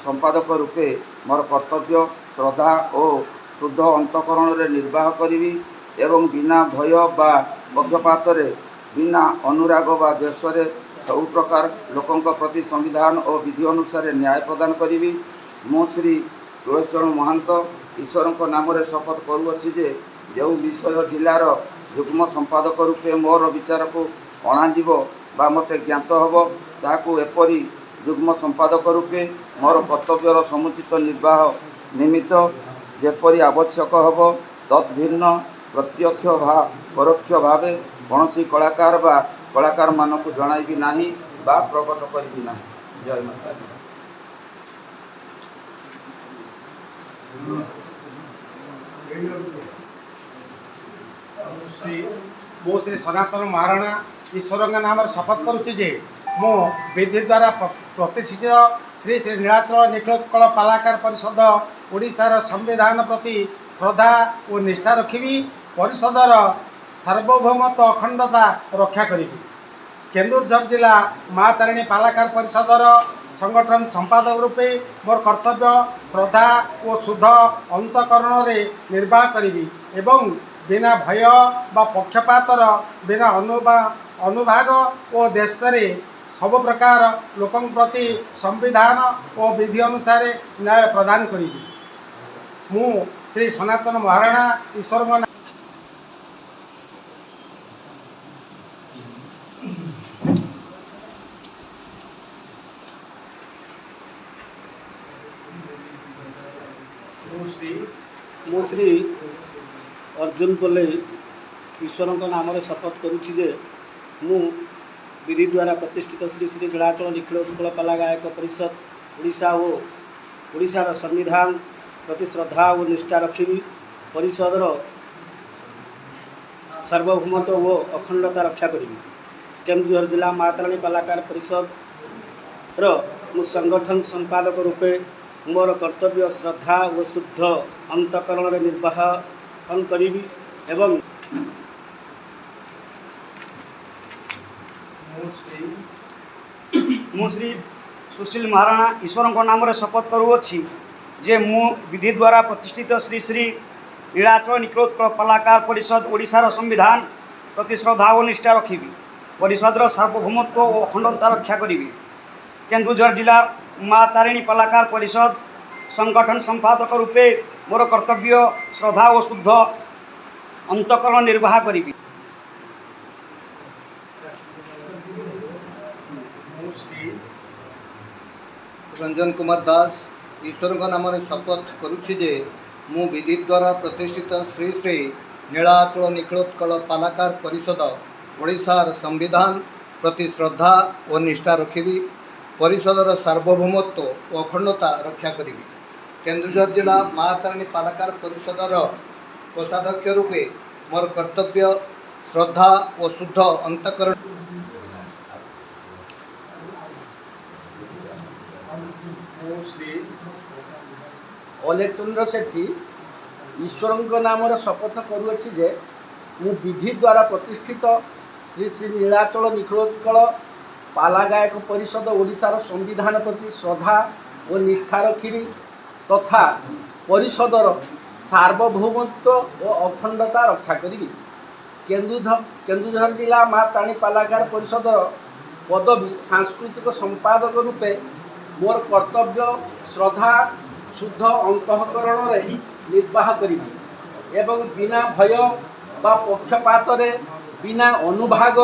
ସମ୍ପାଦକ ରୂପେ ମୋର କର୍ତ୍ତବ୍ୟ ଶ୍ରଦ୍ଧା ଓ ଶୁଦ୍ଧ ଅନ୍ତଃକରଣରେ ନିର୍ବାହ କରିବି ଏବଂ ବିନା ଭୟ ବା ପକ୍ଷପାତରେ ବିନା ଅନୁରାଗ ବା ଦେଶରେ ସବୁ ପ୍ରକାର ଲୋକଙ୍କ ପ୍ରତି ସମ୍ବିଧାନ ଓ ବିଧି ଅନୁସାରେ ନ୍ୟାୟ ପ୍ରଦାନ କରିବି। ମୁଁ ଶ୍ରୀ ତୁଳସୀଚରଣ ମହାନ୍ତ ଈଶ୍ୱରଙ୍କ ନାମରେ ଶପଥ କରୁଅଛି ଯେ ଯେଉଁ ବିଷୟ ଜିଲ୍ଲାର ଯୁଗ୍ମ ସମ୍ପାଦକ ରୂପେ ମୋର ବିଚାରକୁ ଅଣାଯିବ ବା ମୋତେ ଜ୍ଞାତ ହେବ, ତାହାକୁ ଏପରି ଯୁଗ୍ମ ସମ୍ପାଦକ ରୂପେ ମୋର କର୍ତ୍ତବ୍ୟର ସମୁଚିତ ନିର୍ବାହ ନିମିତ୍ତ ଯେପରି ଆବଶ୍ୟକ ହେବ ତତ୍ଭିନ୍ନ ପ୍ରତ୍ୟକ୍ଷ ବା ପରୋକ୍ଷ ଭାବେ କୌଣସି କଳାକାର ବା କଳାକାରମାନଙ୍କୁ ଜଣାଇବି ନାହିଁ ବା ପ୍ରକଟ କରିବି ନାହିଁ। ଜୟ ମାତା ଦୀ। ମୁଁ ଶ୍ରୀ ସନାତନ ମହାରଣା ଈଶ୍ୱରଙ୍କ ନାମରେ ଶପଥ କରୁଛି ଯେ ମୁଁ ବିଧି ଦ୍ୱାରା ପ୍ରତିଷ୍ଠିତ ଶ୍ରୀ ଶ୍ରୀ ନୀଳାଚଳ ନିଖିଳୋତ୍କଳ ପାଲାକାର ପରିଷଦ ଓଡ଼ିଶାର ସମ୍ବିଧାନ ପ୍ରତି ଶ୍ରଦ୍ଧା ଓ ନିଷ୍ଠା ରଖିବି। ପରିଷଦର ସାର୍ବଭୌମତ୍ୱ ଅଖଣ୍ଡତା ରକ୍ଷା କରିବି। କେନ୍ଦୁଝର ଜିଲ୍ଲା ମା ତାରିଣୀ ପାଲାକାର ପରିଷଦର ସଂଗଠନ ସମ୍ପାଦକ ରୂପେ ମୋର କର୍ତ୍ତବ୍ୟ ଶ୍ରଦ୍ଧା ଓ ଶୁଦ୍ଧ ଅନ୍ତଃକରଣରେ ନିର୍ବାହ କରିବି ଏବଂ ବିନା ଭୟ ବା ପକ୍ଷପାତର ବିନା ଅନୁଭାଗ ଓ ଦେଶରେ ସବୁ ପ୍ରକାର ଲୋକଙ୍କ ପ୍ରତି ସମ୍ବିଧାନ ଓ ବିଧି ଅନୁସାରେ ନ୍ୟାୟ ପ୍ରଦାନ କରିବି। ମୁଁ ଶ୍ରୀ ସନାତନ ମହାରଣା ଈଶ୍ୱରଙ୍କ ମୁଁ ଶ୍ରୀ ଅର୍ଜୁନ ପଲ୍ଲେ ଈଶ୍ୱରଙ୍କ ନାମରେ ଶପଥ କରୁଛି ଯେ ମୁଁ ବିଧି ଦ୍ୱାରା ପ୍ରତିଷ୍ଠିତ ଶ୍ରୀ ଶ୍ରୀ ନୀଳାଚଳ ନିଖିଳୋତ୍କଳ ପାଲା ଗାୟକ ପରିଷଦ ଓଡ଼ିଶା ଓ ଓଡ଼ିଶାର ସମ୍ବିଧାନ ପ୍ରତି ଶ୍ରଦ୍ଧା ଓ ନିଷ୍ଠା ରଖିବି। ପରିଷଦର ସାର୍ବଭୌମତ୍ୱ ଓ ଅଖଣ୍ଡତା ରକ୍ଷା କରିବି। କେନ୍ଦୁଝର ଜିଲ୍ଲା ମା ତାରିଣୀ ପାଲାକାର ପରିଷଦର ମୁଁ ସଂଗଠନ ସମ୍ପାଦକ ରୂପେ ମୋର କର୍ତ୍ତବ୍ୟ ଶ୍ରଦ୍ଧା ଓ ଶୁଦ୍ଧ ଅନ୍ତଃକରଣରେ ନିର୍ବାହନ କରିବି ଏବଂ ମୁଁ ଶ୍ରୀ ସୁଶୀଲ ମହାରଣା ଈଶ୍ୱରଙ୍କ ନାମରେ ଶପଥ କରୁଅଛି ଯେ ମୁଁ ବିଧି ଦ୍ୱାରା ପ୍ରତିଷ୍ଠିତ ଶ୍ରୀ ଶ୍ରୀ ନୀଳାଚଳ ନିଖିଳୋତ୍କଳ ପାଲାକାର ପରିଷଦ ଓଡ଼ିଶାର ସମ୍ବିଧାନ ପ୍ରତି ଶ୍ରଦ୍ଧା ଓ ନିଷ୍ଠା ରଖିବି। ପରିଷଦର ସାର୍ବଭୌମତ୍ୱ ଓ ଅଖଣ୍ଡତା ରକ୍ଷା କରିବି। କେନ୍ଦୁଝର ଜିଲ୍ଲା ମା ତାରିଣୀ ପାଲାକାର ପରିଷଦ ସଂଗଠନ ସମ୍ପାଦକ ରୂପେ ମୋର କର୍ତ୍ତବ୍ୟ ଶ୍ରଦ୍ଧା ଓ ଶୁଦ୍ଧ ଅନ୍ତଃକରଣ ନିର୍ବାହ କରିବି। ରଞ୍ଜନ କୁମାର ଦାସ ଈଶ୍ୱରଙ୍କ ନାମରେ ଶପଥ କରୁଛି ଯେ ମୁଁ ବିଧି ଦ୍ୱାରା ପ୍ରତିଷ୍ଠିତ ଶ୍ରୀ ଶ୍ରୀ ନୀଳାଚଳ ନିଖିଳୋତ୍କଳ ପାଲାକାର ପରିଷଦ ଓଡ଼ିଶାର ସମ୍ବିଧାନ ପ୍ରତି ଶ୍ରଦ୍ଧା ଓ ନିଷ୍ଠା ରଖିବି। ପରିଷଦର ସାର୍ବଭୌମତ୍ୱ ଓ ଅଖଣ୍ଡତା ରକ୍ଷା କରିବି। କେନ୍ଦୁଝର ଜିଲ୍ଲା ମା ତାରିଣୀ ପାଲାକାର ପରିଷଦର କୋଷାଧ୍ୟକ୍ଷ ରୂପେ ମୋର କର୍ତ୍ତବ୍ୟ ଶ୍ରଦ୍ଧା ଓ ଶୁଦ୍ଧ ଅନ୍ତଃକରଣ ଅଲେଖଚନ୍ଦ୍ର ସେଠୀ ଈଶ୍ୱରଙ୍କ ନାମରେ ଶପଥ କରୁଅଛି ଯେ ମୁଁ ବିଧି ଦ୍ୱାରା ପ୍ରତିଷ୍ଠିତ ଶ୍ରୀ ଶ୍ରୀ ନୀଳାଚଳ ନିଖିଳୋତ୍କଳ ପାଲା ଗାୟକ ପରିଷଦ ଓଡ଼ିଶାର ସମ୍ବିଧାନ ପ୍ରତି ଶ୍ରଦ୍ଧା ଓ ନିଷ୍ଠା ରଖିବି ତଥା ପରିଷଦର ସାର୍ବଭୌମତ୍ୱ ଓ ଅଖଣ୍ଡତା ରକ୍ଷା କରିବି। କେନ୍ଦୁଝର ଜିଲ୍ଲା ମା ତାରିଣୀ ପାଲାକାର ପରିଷଦର ପଦବୀ ସାଂସ୍କୃତିକ ସମ୍ପାଦକ ରୂପେ ମୋର କର୍ତ୍ତବ୍ୟ ଶ୍ରଦ୍ଧା ଶୁଦ୍ଧ ଅନ୍ତଃକରଣରେ ନିର୍ବାହ କରିବି ଏବଂ ବିନା ଭୟ ବା ପକ୍ଷପାତରେ ବିନା ଅନୁଭାଗ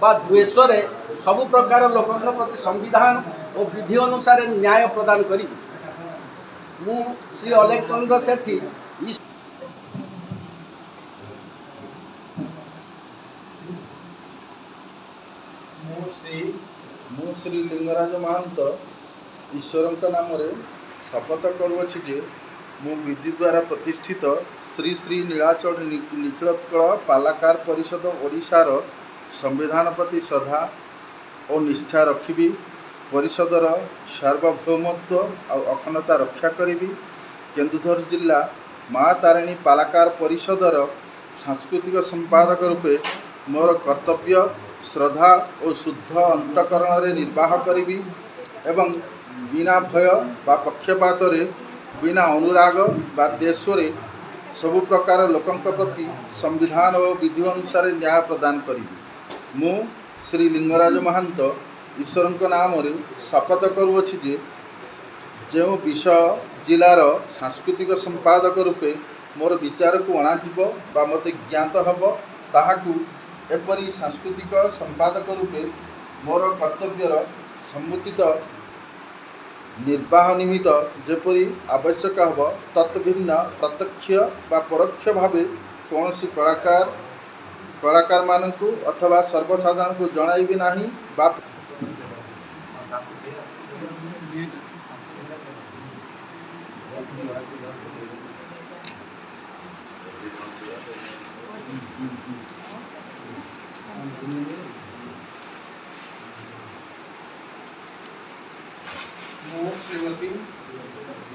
ବା ଦ୍ୱେଷରେ ସବୁ ପ୍ରକାର ଲୋକଙ୍କ ପ୍ରତି ସମ୍ବିଧାନ ଓ ବିଧି ଅନୁସାରେ ନ୍ୟାୟ ପ୍ରଦାନ କରିବି। ମୁଁ ଶ୍ରୀ ଅଲେଖଚନ୍ଦ୍ର ସେଠୀ ମୁଁ ଶ୍ରୀ ଲିଙ୍ଗରାଜ ମହାନ୍ତ ଈଶ୍ୱରଙ୍କ ନାମରେ ଶପଥ କରୁଅଛି ଯେ ମୁଁ ବିଧି ଦ୍ୱାରା ପ୍ରତିଷ୍ଠିତ ଶ୍ରୀ ଶ୍ରୀ ନୀଳାଚଳ ନିଖିଳୋତ୍କଳ ପାଲାକାର ପରିଷଦ ଓଡ଼ିଶାର ସମ୍ବିଧାନ ପ୍ରତି ଶ୍ରଦ୍ଧା ଓ ନିଷ୍ଠା ରଖିବି। ପରିଷଦର ସାର୍ବଭୌମତ୍ୱ ଆଉ ଅଖଣ୍ଡତା ରକ୍ଷା କରିବି। କେନ୍ଦୁଝର ଜିଲ୍ଲା ମା ତାରିଣୀ ପାଲାକାର ପରିଷଦର ସାଂସ୍କୃତିକ ସମ୍ପାଦକ ରୂପେ ମୋର କର୍ତ୍ତବ୍ୟ ଶ୍ରଦ୍ଧା ଓ ଶୁଦ୍ଧ ଅନ୍ତଃକରଣରେ ନିର୍ବାହ କରିବି ଏବଂ ବିନା ଭୟ ବା ପକ୍ଷପାତରେ ବିନା ଅନୁରାଗ ବା ଦେଶରେ ସବୁ ପ୍ରକାର ଲୋକଙ୍କ ପ୍ରତି ସମ୍ବିଧାନ ଓ ବିଧି ଅନୁସାରେ ନ୍ୟାୟ ପ୍ରଦାନ କରିବି। ମୁଁ ଶ୍ରୀ ଲିଙ୍ଗରାଜ ମହାନ୍ତ ଈଶ୍ୱରଙ୍କ ନାମରେ ଶପଥ କରୁଅଛି ଯେ ଯେଉଁ ବିଷୟ ଜିଲ୍ଲାର ସାଂସ୍କୃତିକ ସମ୍ପାଦକ ରୂପେ ମୋର ବିଚାରକୁ ଅଣାଯିବ ବା ମୋତେ ଜ୍ଞାତ ହେବ ତାହାକୁ ଏପରି ସାଂସ୍କୃତିକ ସମ୍ପାଦକ ରୂପେ ମୋର କର୍ତ୍ତବ୍ୟର ସମୁଚିତ ନିର୍ବାହ ନିମିତ୍ତ ଯେପରି ଆବଶ୍ୟକ ହେବ ତତ୍ଭିନ୍ନ ପ୍ରତ୍ୟକ୍ଷ ବା ପରୋକ୍ଷ ଭାବେ କୌଣସି କଳାକାରମାନଙ୍କୁ ଅଥବା ସର୍ବସାଧାରଣଙ୍କୁ ଜଣାଇବି ନାହିଁ ବା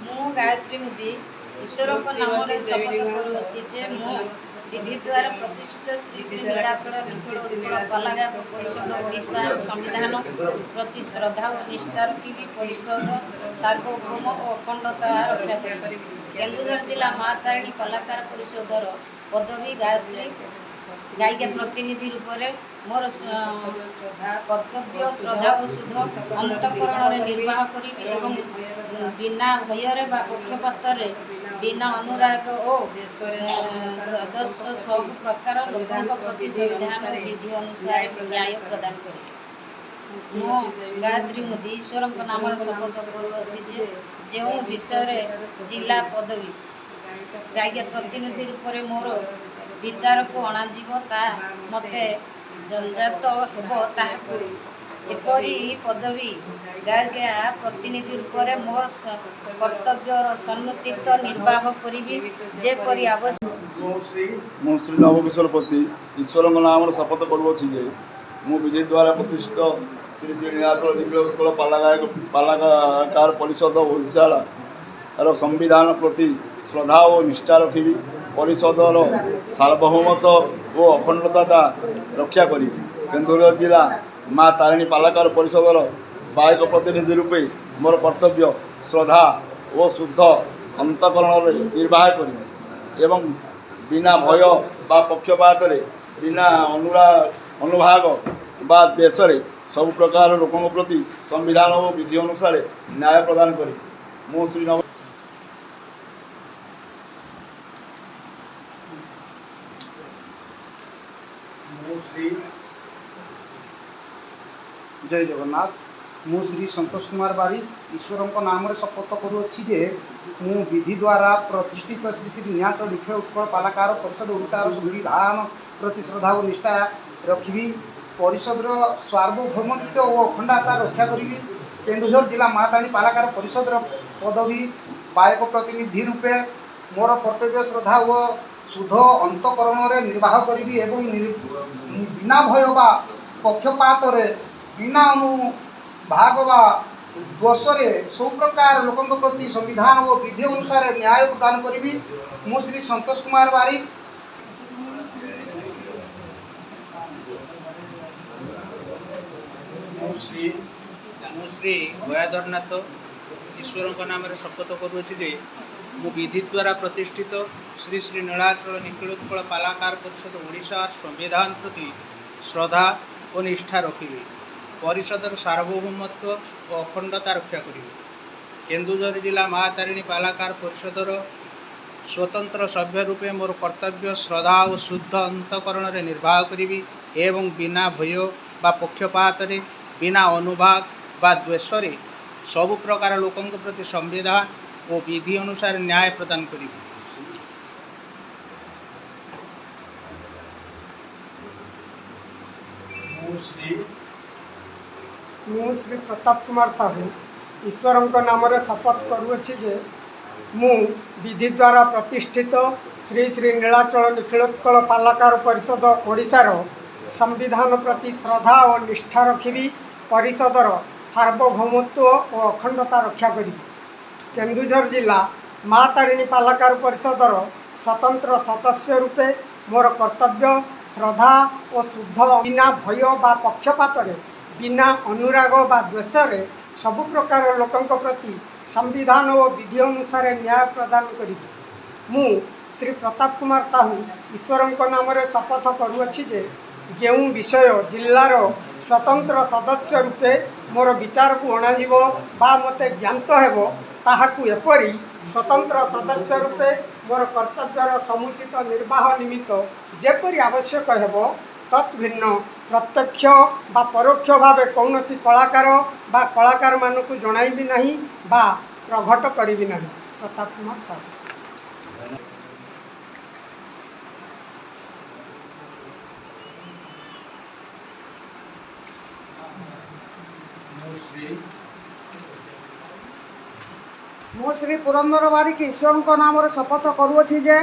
ମୁଁ ଗାୟତ୍ରୀ ମୁଦି ଈଶ୍ୱରଙ୍କ ନାମରେ ଶପଥ କରୁଅଛି ଯେ ମୁଁ ବିଧି ଦ୍ୱାରା ପ୍ରତିଷ୍ଠିତ ଶ୍ରୀ ଶ୍ରୀ ନୀଳାଚଳ ନିଖୋଳ ଉତ୍କଳ ପାଲାଗାୟକ ପରିଷଦ ଓଡ଼ିଶା ସମ୍ବିଧାନ ପ୍ରତି ଶ୍ରଦ୍ଧା ଓ ନିଷ୍ଠା ରଖିବି। ପରିଷଦ ସାର୍ବଭୌମ ଓ ଅଖଣ୍ଡତା ରକ୍ଷା କରିବି। କେନ୍ଦୁଝର ଜିଲ୍ଲା ମା ତାରିଣୀ କଳାକାର ପରିଷଦର ପଦବୀ ଗାୟିକା ପ୍ରତିନିଧି ରୂପରେ ମୋର କର୍ତ୍ତବ୍ୟ ଶ୍ରଦ୍ଧା ଓ ଶୁଦ୍ଧ ଅନ୍ତଃକରଣରେ ନିର୍ବାହ କରିବି ଏବଂ ବିନା ଭୟରେ ବା ପକ୍ଷପାତରେ ବିନା ଅନୁରାଗ ଓ ସବୁ ପ୍ରକାର ଲୋକଙ୍କ ପ୍ରତି ସମ୍ବିଧାନ ବିଧି ଅନୁସାରେ ନ୍ୟାୟ ପ୍ରଦାନ କରିବି। ମୁଁ ଗାୟତ୍ରୀ ମୁଦି ଈଶ୍ୱରଙ୍କ ନାମରେ ଶପଥ କରୁଅଛି ଯେ ଯେଉଁ ବିଷୟରେ ଜିଲ୍ଲା ପଦବୀ ଗାୟିକା ପ୍ରତିନିଧି ରୂପରେ ମୋର ବିଚାରକୁ ଅଣାଯିବ ତାହା ମୋତେ ଜଞ୍ଜାତ ହେବ ତାହାକୁ ଏପରି ପଦବୀ ଗାୟିକା ପ୍ରତିନିଧି ରୂପରେ ମୋର କର୍ତ୍ତବ୍ୟର ସମୁଚିତ ନିର୍ବାହ କରିବି ଯେପରି ଆବଶ୍ୟକ। ମୁଁ ଶ୍ରୀ ନବକିଶୋରପତି ଈଶ୍ୱରଙ୍କ ନାମରେ ଶପଥ କରୁଅଛି ଯେ ମୁଁ ବିଧି ଦ୍ୱାରା ପ୍ରତିଷ୍ଠିତ ଶ୍ରୀ ଶ୍ରୀ ନୀଳାଚଳ ନିଖୋଳ ଉତ୍କଳ ପାଲାକାର ପରିଷଦ ଓଡ଼ିଶାର ସମ୍ବିଧାନ ପ୍ରତି ଶ୍ରଦ୍ଧା ଓ ନିଷ୍ଠା ରଖିବି। ପରିଷଦର ସାର୍ବଭୌମତ୍ୱ ଓ ଅଖଣ୍ଡତା ରକ୍ଷା କରିବି। କେନ୍ଦୁଝର ଜିଲ୍ଲା ମା ତାରିଣୀ ପାଲାକାର ପରିଷଦର ଗାୟକ ପ୍ରତିନିଧି ରୂପେ ମୋର କର୍ତ୍ତବ୍ୟ ଶ୍ରଦ୍ଧା ଓ ଶୁଦ୍ଧ ଅନ୍ତଃକରଣରେ ନିର୍ବାହ କରିବି ଏବଂ ବିନା ଭୟ ବା ପକ୍ଷପାତରେ ବିନା ଅନୁଭାଗ ବା ଦେଶରେ ସବୁ ପ୍ରକାର ଲୋକଙ୍କ ପ୍ରତି ସମ୍ବିଧାନ ଓ ବିଧି ଅନୁସାରେ ନ୍ୟାୟ ପ୍ରଦାନ କରିବି। ମୁଁ ଶ୍ରୀ ଜୟ ଜଗନ୍ନାଥ। ମୁଁ ଶ୍ରୀ ସନ୍ତୋଷ କୁମାର ବାରିକ ଈଶ୍ୱରଙ୍କ ନାମରେ ଶପଥ କରୁଅଛି ଯେ ମୁଁ ବିଧି ଦ୍ୱାରା ପ୍ରତିଷ୍ଠିତ ଶ୍ରୀ ଶ୍ରୀ ନୀଳାଚଳ ନିଖୋଳ ଉତ୍କଳ ପାଲାକାର ପରିଷଦ ଓଡ଼ିଶାର ସମ୍ବିଧାନ ପ୍ରତି ଶ୍ରଦ୍ଧା ଓ ନିଷ୍ଠା ରଖିବି। ପରିଷଦର ସାର୍ବଭୌମତ୍ୱ ଓ ଅଖଣ୍ଡତା ରକ୍ଷା କରିବି। କେନ୍ଦୁଝର ଜିଲ୍ଲା ମା ତାରିଣୀ ପାଲାକାର ପରିଷଦର ପଦବୀ ଗାୟକ ପ୍ରତିନିଧି ରୂପେ ମୋର କର୍ତ୍ତବ୍ୟ ଶ୍ରଦ୍ଧା ଓ ଶୁଦ୍ଧ ଅନ୍ତଃକରଣରେ ନିର୍ବାହ କରିବି ଏବଂ ବିନା ଭୟ ବା ପକ୍ଷପାତରେ ବିନା ଅନୁଭାଗ ବା ଦୋଷରେ ସବୁ ପ୍ରକାର ଲୋକଙ୍କ ପ୍ରତି ସମ୍ବିଧାନ ଓ ବିଧି ଅନୁସାରେ ନ୍ୟାୟ ପ୍ରଦାନ କରିବି। ମୁଁ ଶ୍ରୀ ସନ୍ତୋଷ କୁମାର ବାରିକ। ମୁଁ ଶ୍ରୀ ଗୟାଧରନାଥ ଈଶ୍ୱରଙ୍କ ନାମରେ ଶପଥ କରୁଅଛି ଯେ ମୁଁ ବିଧି ଦ୍ୱାରା ପ୍ରତିଷ୍ଠିତ ଶ୍ରୀ ଶ୍ରୀ ନୀଳାଚଳ ନିଖୋଳ ଉତ୍କଳ ପାଲାକାର ପରିଷଦ ଓଡ଼ିଶା ସମ୍ବିଧାନ ପ୍ରତି ଶ୍ରଦ୍ଧା ଓ ନିଷ୍ଠା ରଖିବି। ପରିଷଦର ସାର୍ବଭୌମତ୍ୱ ଓ ଅଖଣ୍ଡତା ରକ୍ଷା କରିବି। କେନ୍ଦୁଝର ଜିଲ୍ଲା ମା ତାରିଣୀ ପାଲାକାର ପରିଷଦର ସ୍ୱତନ୍ତ୍ର ସଭ୍ୟ ରୂପେ ମୋର କର୍ତ୍ତବ୍ୟ ଶ୍ରଦ୍ଧା ଓ ଶୁଦ୍ଧ ଅନ୍ତଃକରଣରେ ନିର୍ବାହ କରିବି ଏବଂ ବିନା ଭୟ ବା ପକ୍ଷପାତରେ ବିନା ଅନୁଭାଗ ବା ଦ୍ୱେଷରେ ସବୁ ପ୍ରକାର ଲୋକଙ୍କ ପ୍ରତି ସମ୍ବିଧାନ ଓ ବିଧି ଅନୁସାରେ ନ୍ୟାୟ ପ୍ରଦାନ କରିବି। ମୁଁ ଶ୍ରୀ ପ୍ରତାପ କୁମାର ସାହୁ ଈଶ୍ୱରଙ୍କ ନାମରେ ଶପଥ କରୁଅଛି ଯେ ମୁଁ ବିଧି ଦ୍ୱାରା ପ୍ରତିଷ୍ଠିତ ଶ୍ରୀ ଶ୍ରୀ ନୀଳାଚଳ ନିଖୋଳ ଉତ୍କଳ ପାଲାକାର ପରିଷଦ ଓଡ଼ିଶାର ସମ୍ବିଧାନ ପ୍ରତି ଶ୍ରଦ୍ଧା ଓ ନିଷ୍ଠା ରଖିବି। ପରିଷଦର ସାର୍ବଭୌମତ୍ୱ ଓ ଅଖଣ୍ଡତା ରକ୍ଷା କରିବି। କେନ୍ଦୁଝର ଜିଲ୍ଲା ମା ତାରିଣୀ ପାଲାକାର ପରିଷଦର ସ୍ୱତନ୍ତ୍ର ସଦସ୍ୟ ରୂପେ ମୋର କର୍ତ୍ତବ୍ୟ ଶ୍ରଦ୍ଧା ଓ ଶୁଦ୍ଧ ବିନା ଭୟ ବା ପକ୍ଷପାତରେ ବିନା ଅନୁରାଗ ବା ଦ୍ୱେଷରେ ସବୁ ପ୍ରକାର ଲୋକଙ୍କ ପ୍ରତି ସମ୍ବିଧାନ ଓ ବିଧି ଅନୁସାରେ ନ୍ୟାୟ ପ୍ରଦାନ କରିବି। ମୁଁ ଶ୍ରୀ ପ୍ରତାପ କୁମାର ସାହୁ ଈଶ୍ୱରଙ୍କ ନାମରେ ଶପଥ କରୁଅଛି ଯେ जो विषय जिलार स्वतंत्र सदस्य रूपे मोर विचार को अणाजिब बा मते ज्ञात हेबो ताहाकु एपरि स्वतंत्र सदस्य रूपे मोर कर्तव्यर समुचित निर्वाह निमित्त जेपरि आवश्यक हेबो तत्भिन्न प्रत्यक्ष बा परोक्ष भावे कौनसी कलाकार बा कलाकार मानकु जणाइबि नाही बा प्रघट करिबि नाही। प्रताप कुमार साहू। मु श्री पुरंदर बारिक ईश्वर नाम शपथ करुँची जे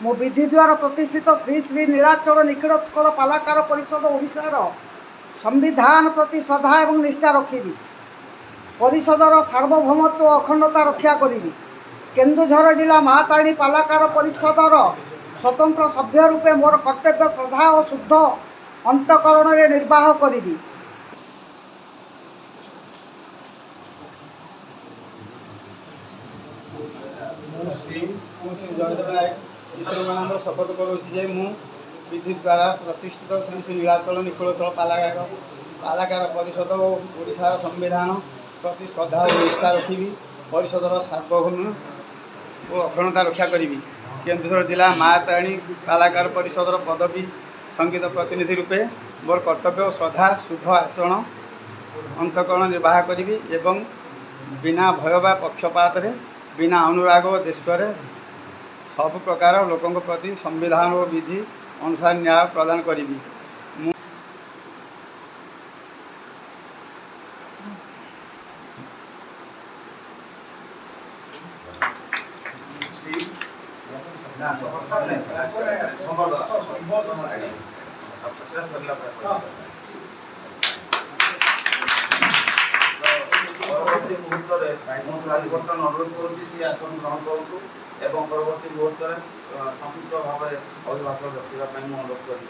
मो विधि द्वारा प्रतिष्ठित श्री श्री नीलाचल निखिलोत्कल पालाकार परिषद ओडिशार संविधान प्रति श्रद्धा एवं निष्ठा रखी परिषदर सार्वभौमत्व अखंडता रक्षा करी केन्दुझर जिला महातारिणी पालाकार परिषदर स्वतंत्र सभ्य रूपे मोर कर्तव्य श्रद्धा और शुद्ध अंतकरण में निर्वाह करी। श्री जयदेव नायक ईश्वर नाम शपथ करुँची जे मु विधि द्वारा प्रतिष्ठित श्री श्री नीलाचल निखिलोत्कल पालाकार परिषद और ओडिशार संविधान प्रति श्रद्धा और निष्ठा रखी परिषदर सार्वभौम और अखंडता रक्षा करी केन्दुझर जिला महातारिणी पालाकार परिषदर पदवी संगीत प्रतिनिधि रूपे मोर कर्तव्य श्रद्धा शुद्ध आचरण अंतकरण निर्वाह करी एवं बिना भय बा पक्षपात बिना अनुराग देशरे सब प्रकार लोकों प्रति संविधान और विधि अनुसार न्याय प्रदान करी। परवर्ती मुहूर्त बर्तन अनुरोध करुँची आसन ग्रहण करूँ एवं परवर्ती मुहूर्त संक्षिप्त भाव अभिभाषण रखापी अनुरोध करी।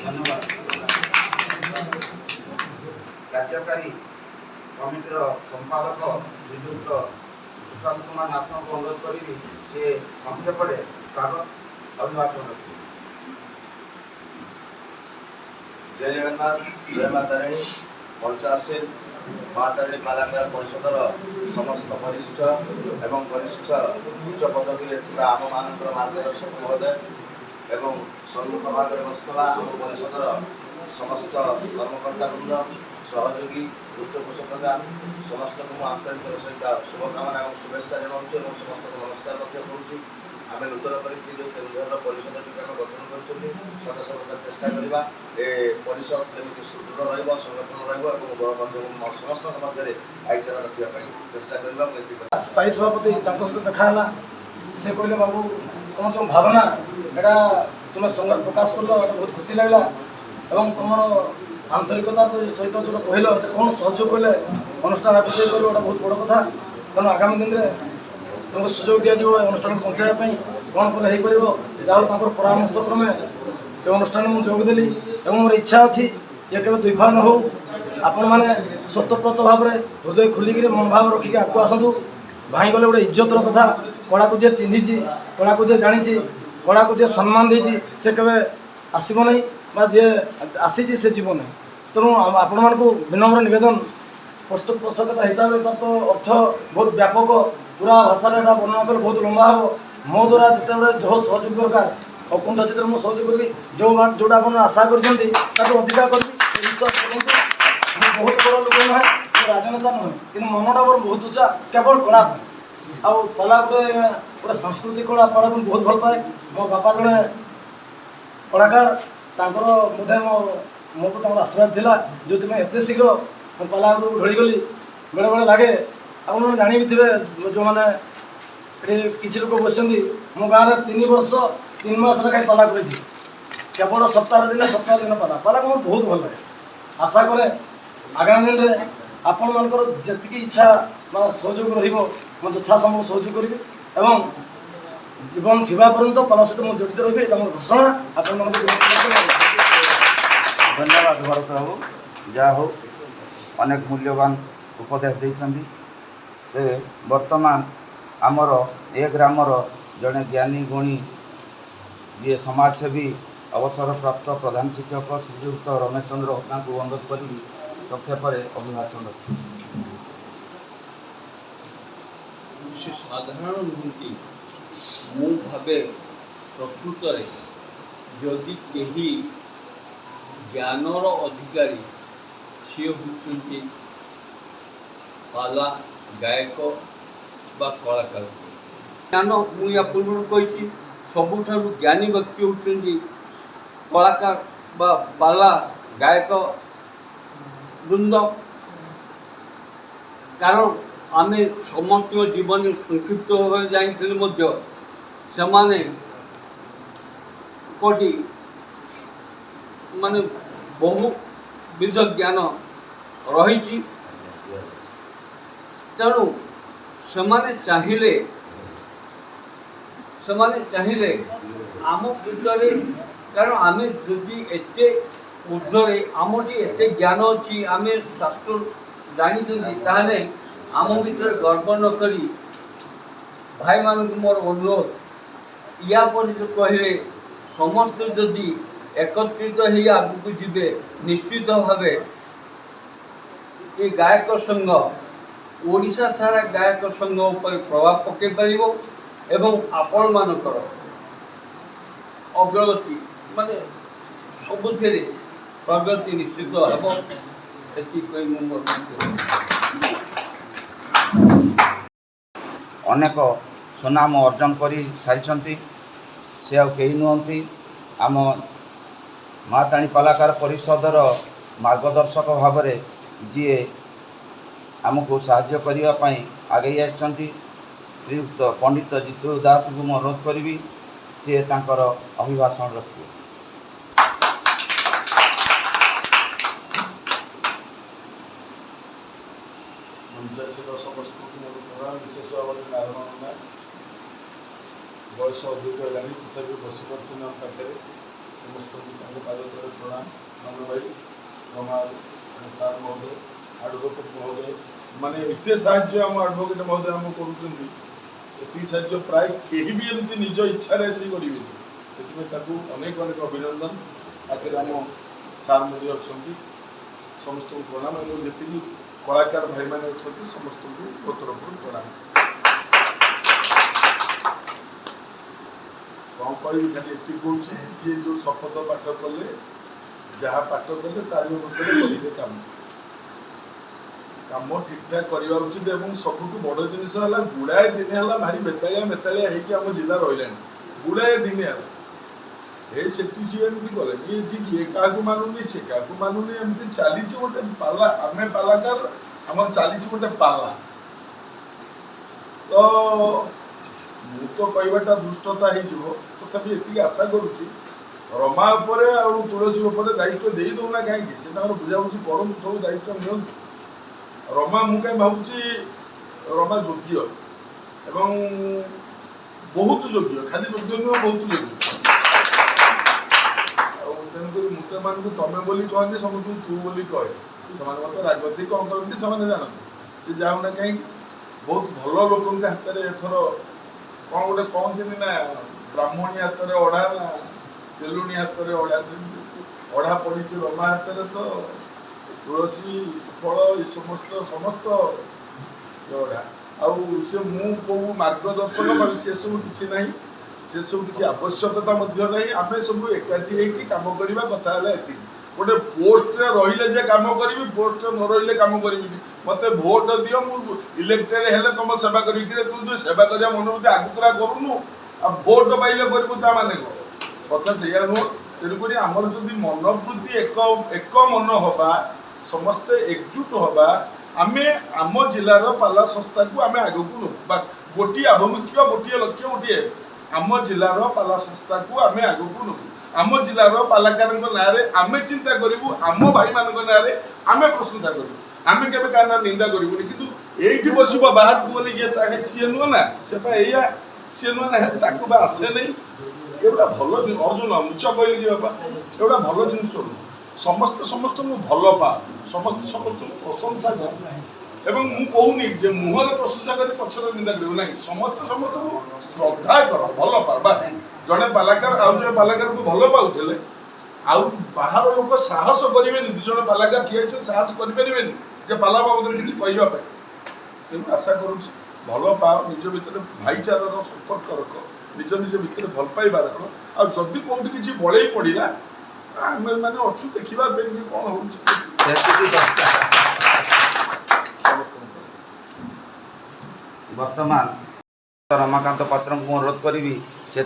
धन्यवाद। कार्यकारी कमिटर संपादक श्रीजुक्त सुशांत कुमार नाथ को अनुरोध करी से संक्षेप स्वागत अभिभाषण रखिए। जय जगन्नाथ जय माँ तारिणी पंचाशील माँ तारिणी पालाकार परिषदर समस्त वरिष्ठ एवं वरिष्ठ उच्च पदवी आम मान मार्गदर्शक महोदय एवं सम्मुख भाग में बसुवा आम परिषदर समस्त कर्मकर्ता वृंद सहयोगी पृष्ठपोषकता समस्त को आंतरिक सहित शुभकामना और शुभेच्छा जनाऊँ और समस्त को नमस्कार करुँच। आम नूतन कर केन्दुझर परिषद टी आम गठन कर सदा सर्वदा चेष्टा करवा ए परिषद केमी सुदृढ़ रंगठन समस्त मध्य भाईचारा रखापी चेष्टा करवा। स्थायी सभापति सहित देखाला से कहले बाबू तुम जो भावना एटा तुम संघ प्रकाश कल बहुत खुशी लगला एवं तुम आंतरिकता सहित जो कहल कौन सहयोग कले अनुष्ठान विजय कर बहुत बड़ कथा तेणु आगामी दिन में तुमको सुजोग दिज्व अनुष्ठान पहुँचाई कौन कले हो जहाँ परामर्श क्रमे ये अनुष्ठान मुझे जोगदेली और मोर इच्छा अच्छी ये केवल दुईफा न हो आपण मैंने स्वतःप्रत भाव में हृदय खोलिक मनोभाव रखिक आगे आसतु भाई गले गोटे इज्जतर कथा कला को जी चिन्हिची कला को जी जानी कला को जी सम्मान देती से केवे आसब ना जी आसी से जीव ना तेणु आपण मानक विनम्र नवेदन पृष्ठपोषकता हिसाब से तो अर्थ बहुत व्यापक पूरा भाषा वर्णना कले बहुत लंबा हम मो द्वारा जिते जो सहयोग दरकार और कौन क्षेत्र में सहयोग करी जोटा आप आशा कर अधिका करी विश्वास करूँ बहुत बड़ लोक नुहे राजनेता नुहे कि मनटा मोर बहुत उच्चा केवल कला आउ कला गोटे सांस्कृतिक कला कला बहुत भल पाए मो बापा जड़े कलाकार मुझे मो को आशीर्वाद था जो एत शीघ्र मो कला ढलीगली बेले बेले लगे आप जानी भी थे जो मैंने किसी लोग बस मो गाँव में 3 वर्ष 3 मास लगे पाला कर केवल सप्ताह दिन पाला पाला मोर बहुत भल लगे आशा करे आगामी दिन में आपण मानकर जी इच्छा सहयोग रहा यथासंभव सहयोग करी জীবন থিবা পর্যন্ত পালা সହିତ ମୁଁ ଜଡ଼ିତ ରହିବି ଏଇଟା ମୋର ଘୋଷଣା ଆପଣମାନଙ୍କୁ ଧନ୍ୟବାଦ ଭରତ ବାବୁ, ଯାହା ହଉ ଅନେକ ମୂଲ୍ୟବାନ ଉପଦେଶ ଦେଇଛନ୍ତି। ତେବେ ବର୍ତ୍ତମାନ ଆମର ଏ ଗ୍ରାମର ଜଣେ ଜ୍ଞାନୀ ଗୁଣୀ ଯିଏ ସମାଜସେବୀ ଅବସରପ୍ରାପ୍ତ ପ୍ରଧାନ ଶିକ୍ଷକ ଶ୍ରୀଯୁକ୍ତ ରମେଶ ଚନ୍ଦ୍ର ହୋତାଙ୍କୁ ଅନୁରୋଧ କରିବି ସଂକ୍ଷେପରେ ଅଭିଭାଷଣ ରଖିବେ। ସେ ସାଧାରଣ ନୁହନ୍ତି। ମୁଁ ଭାବେ ପ୍ରକୃତରେ ଯଦି କେହି ଜ୍ଞାନର ଅଧିକାରୀ ସିଏ ହେଉଛନ୍ତି ପାଲା ଗାୟକ ବା କଳାକାର। ଜ୍ଞାନ ମୁଁ ୟା ପୂର୍ବରୁ କହିଛି ସବୁଠାରୁ ଜ୍ଞାନୀ ବ୍ୟକ୍ତି ହେଉଛନ୍ତି କଳାକାର ବା ପାଲା ଗାୟକ ବୃନ୍ଦ। କାରଣ ଆମେ ସମସ୍ତଙ୍କ ଜୀବନ ସଂକ୍ଷିପ୍ତ ଭାବରେ ଜାଣିଥିଲେ ମଧ୍ୟ ସେମାନେ କୋଟି ମାନେ ବହୁବିଧ ଜ୍ଞାନ ରହିଛି। ତେଣୁ ସେମାନେ ଚାହିଁଲେ ଆମ ଭିତରେ, କାରଣ ଆମେ ଯଦି ଏତେ ଉର୍ଦ୍ଧ୍ୱରେ ଆମର ଯେ ଏତେ ଜ୍ଞାନ ଅଛି ଆମେ ଶାସ୍ତ୍ର ଜାଣିଛନ୍ତି, ତାହେଲେ ଆମ ଭିତରେ ଗର୍ବ ନ କରି ଭାଇମାନଙ୍କୁ ମୋର ଅନୁରୋଧ, ୟା ପରେ ଯେଉଁ କହିଲେ ସମସ୍ତେ ଯଦି ଏକତ୍ରିତ ହେଇ ଆଗକୁ ଯିବେ ନିଶ୍ଚିତ ଭାବେ ଏ ଗାୟକ ସଂଘ ଓଡ଼ିଶା ସାରା ଗାୟକ ସଂଘ ଉପରେ ପ୍ରଭାବ ପକାଇ ପାରିବ ଏବଂ ଆପଣମାନଙ୍କର ଅଗ୍ରଗତି ମାନେ ସବୁଥିରେ ପ୍ରଗତି ନିଶ୍ଚିତ ହେବ। ଏତିକି କହି ମୁଁ ମୋର ଅନେକ ସୁନାମ ଅର୍ଜନ କରି ସାରିଛନ୍ତି। ସେ ଆଉ କେହି ନୁହନ୍ତି, ଆମ ମାତାଣୀ କଳାକାର ପରିଷଦର ମାର୍ଗଦର୍ଶକ ଭାବରେ ଯିଏ ଆମକୁ ସାହାଯ୍ୟ କରିବା ପାଇଁ ଆଗେଇ ଆସିଛନ୍ତି ଶ୍ରୀଯୁକ୍ତ ପଣ୍ଡିତ ଜିତୁ ଦାସଙ୍କୁ ମୁଁ ଅନୁରୋଧ କରିବି, ସିଏ ତାଙ୍କର ଅଭିଭାଷଣ ରଖିବେ। ସମସ୍ତଙ୍କୁ ମୋର ପ୍ରଣାମ, ବିଶେଷ ଭାବରେ ନାରାୟଣ ବୟସ ଅଧିକ ହେଲାଣି ତଥାପି ବସିପାରୁଛନ୍ତି ଆମ ପାଖରେ। ସମସ୍ତଙ୍କୁ ତାଙ୍କ ପାଦ ତଳେ ପ୍ରଣାମ। ମାନ ଭାଇ, ରମା ସାର୍ ମହୋଦୟ, ଆଡ଼ଭୋକେଟ୍ ମହୋଦୟ, ମାନେ ଏତେ ସାହାଯ୍ୟ ଆମ ଆଡ଼ଭୋକେଟ୍ ମହୋଦୟ ଆମକୁ କରୁଛନ୍ତି, ଏତିକି ସାହାଯ୍ୟ ପ୍ରାୟ କେହି ବି ଏମିତି ନିଜ ଇଚ୍ଛାରେ ଆସି କରିବେନି। ସେଥିପାଇଁ ତାକୁ ଅନେକ ଅନେକ ଅଭିନନ୍ଦନ। ପାଖରେ ଆମ ସାର୍ ମଧ୍ୟ ଅଛନ୍ତି, ସମସ୍ତଙ୍କୁ ପ୍ରଣାମ ଏବଂ ଯେତିକି କଳାକାର ଭାଇମାନେ ଅଛନ୍ତି ସମସ୍ତଙ୍କୁ ମୋ ତରଫରୁ ପ୍ରଣାମ। କ'ଣ କହିବି, ଖାଲି ଏତିକି କହୁଛି, ଯିଏ ଯେଉଁ ଶପଥ ପାଠ କଲେ, ଯାହା ପାଠ କଲେ ତାରି ଅନୁସାରେ କରିବେ କାମ ଠିକଠାକ୍ କରିବା ଉଚିତ। ଏବଂ ସବୁଠୁ ବଡ଼ ଜିନିଷ ହେଲା ଗୁଡ଼ାଏ ଦିନ ହେଲା ଭାରି ବେତାଳିଆ ହେଇକି ଆମ ଜିଲ୍ଲା ରହିଲାଣି। ଗୁଡ଼ାଏ ଦିନ ହେଲା ସେଠି ସିଏ ଏମିତି କଲେନି, ଏଠି ଇଏ କାହାକୁ ମାନୁନି, ସେ କାହାକୁ ମାନୁନି, ଏମିତି ଚାଲିଛି ଗୋଟେ ପାଲା। ଆମେ ପାଲାକାର, ଆମର ଚାଲିଛି ଗୋଟେ ପାଲା। ତ ମୁଁ ତ କହିବାଟା ଦୁଷ୍ଟତା ହେଇଯିବ, ତଥାପି ଏତିକି ଆଶା କରୁଛି ରମା ଉପରେ ଆଉ ତୁଳସୀ ଉପରେ ଦାୟିତ୍ୱ ଦେଇ ଦେଉନା କାହିଁକି, ସେ ତାଙ୍କର ବୁଝାବୁଝି କରନ୍ତୁ, ସବୁ ଦାୟିତ୍ୱ ନିଅନ୍ତୁ। ରମା ମୁଁ କାହିଁ ଭାବୁଛି ରମା ଯୋଗ୍ୟ ଏବଂ ବହୁତ ଯୋଗ୍ୟ, ଖାଲି ଯୋଗ୍ୟ ନୁହଁ, ବହୁତ ଯୋଗ୍ୟ। ଆଉ ତେଣୁକରି ମୁଁ ତ ଏମାନଙ୍କୁ ତମେ ବୋଲି କହେନି, ସମସ୍ତଙ୍କୁ ତୁ ବୋଲି କହେ। ସେମାନେ ମୋତେ ରାଗନ୍ତି, କ'ଣ କରନ୍ତି ସେମାନେ ଜାଣନ୍ତି। ସେ ଯାଉନା କାହିଁକି, ବହୁତ ଭଲ ଲୋକଙ୍କ ହାତରେ ଏଥର କ'ଣ ଗୋଟେ କହନ୍ତିନି ନା, ବ୍ରାହ୍ମଣୀ ହାତରେ ଅଢ଼ା ନା ତେଲୁଣୀ ହାତରେ ଅଢ଼ା, ସେମିତି ଅଢ଼ା ପଡ଼ିଛି ରମା ହାତରେ। ତ ତୁଳସୀ ସୁଫଳ ଏ ସମସ୍ତ ଅଢ଼ା। ଆଉ ସେ ମୁଁ କେଉଁ ମାର୍ଗଦର୍ଶକ କରି ସେସବୁ କିଛି ନାହିଁ, ସେସବୁ କିଛି ଆବଶ୍ୟକତା ମଧ୍ୟ ନାହିଁ। ଆମେ ସବୁ ଏକାଠି ହେଇକି କାମ କରିବା କଥା ହେଲା ଏତିକି। ଗୋଟେ ପୋଷ୍ଟରେ ରହିଲେ ଯେ କାମ କରିବି, ପୋଷ୍ଟରେ ନ ରହିଲେ କାମ କରିବିନି। ମୋତେ ଭୋଟ ଦିଅ, ମୁଁ ଇଲେକ୍ଟେଡ୍ ହେଲେ ତୁମ ସେବା କରିବି। କି ତୁ ସେବା କରିବା ମନୋବୃତ୍ତି ଆଗକୁରା କରୁନୁ, ଆଉ ଭୋଟ ପାଇଲେ କରିବୁ, ତା ମାନେ କ'ଣ? କଥା ସେଇଆ ନୁହଁ। ତେଣୁକରି ଆମର ଯଦି ମନୋବୃତ୍ତି ଏକ ମନ ହେବା, ସମସ୍ତେ ଏକଜୁଟ ହେବା, ଆମେ ଆମ ଜିଲ୍ଲାର ପାଲା ସଂସ୍ଥାକୁ ଆମେ ଆଗକୁ ନେବୁ। ବାସ୍ ଗୋଟିଏ ଆଭିମୁଖ୍ୟ, ଗୋଟିଏ ଲକ୍ଷ୍ୟ, ଗୋଟିଏ ଆମ ଜିଲ୍ଲାର ପାଲା ସଂସ୍ଥାକୁ ଆମେ ଆଗକୁ ନେବୁ। ଆମ ଜିଲ୍ଲାର ପାଲାକାରଙ୍କ ନାଁରେ ଆମେ ଚିନ୍ତା କରିବୁ, ଆମ ଭାଇମାନଙ୍କ ନାଁରେ ଆମେ ପ୍ରଶଂସା କରିବୁ। ଆମେ କେବେ କାହା ନାଁ ନିନ୍ଦା କରିବୁନି। କିନ୍ତୁ ଏଇଠି ବସିବ, ବାହାରକୁ ଗଲେ ଇଏ ତାହା ସିଏ ନୁହଁ ନା, ସେ ଏଇଆ सी नुआ आसे नहीं एगुटा भल अर्जुन उच्च कहली कि बाबा एगुटा भल जिनस समस्ते समस्त को भल पा समस्ते समस्त प्रशंसा कर एवं मु कहूनी जे मुहरे प्रशंसा कर पछरे निंदा करियो नहीं समस्ते समस्त को श्रद्धा कर भल पा बस जड़े पालाकार आउ जड़े पालाकार को भल पाउले आउ बाहर लोक साहस करेंगे दुई जन पालाकार किए साहस करें जे पाला बाबद किसी कहवाई तेणु आशा करुँ भल पाओ निज भितर भाईचारार संपर्क रख निज निज भितर भल पाइबा रख आदि कौटी किसी बड़े पड़ा आम मैंने अच्छु देखा कौन हो बर्तमान रमाकांत पात्र को अनुरोध करी से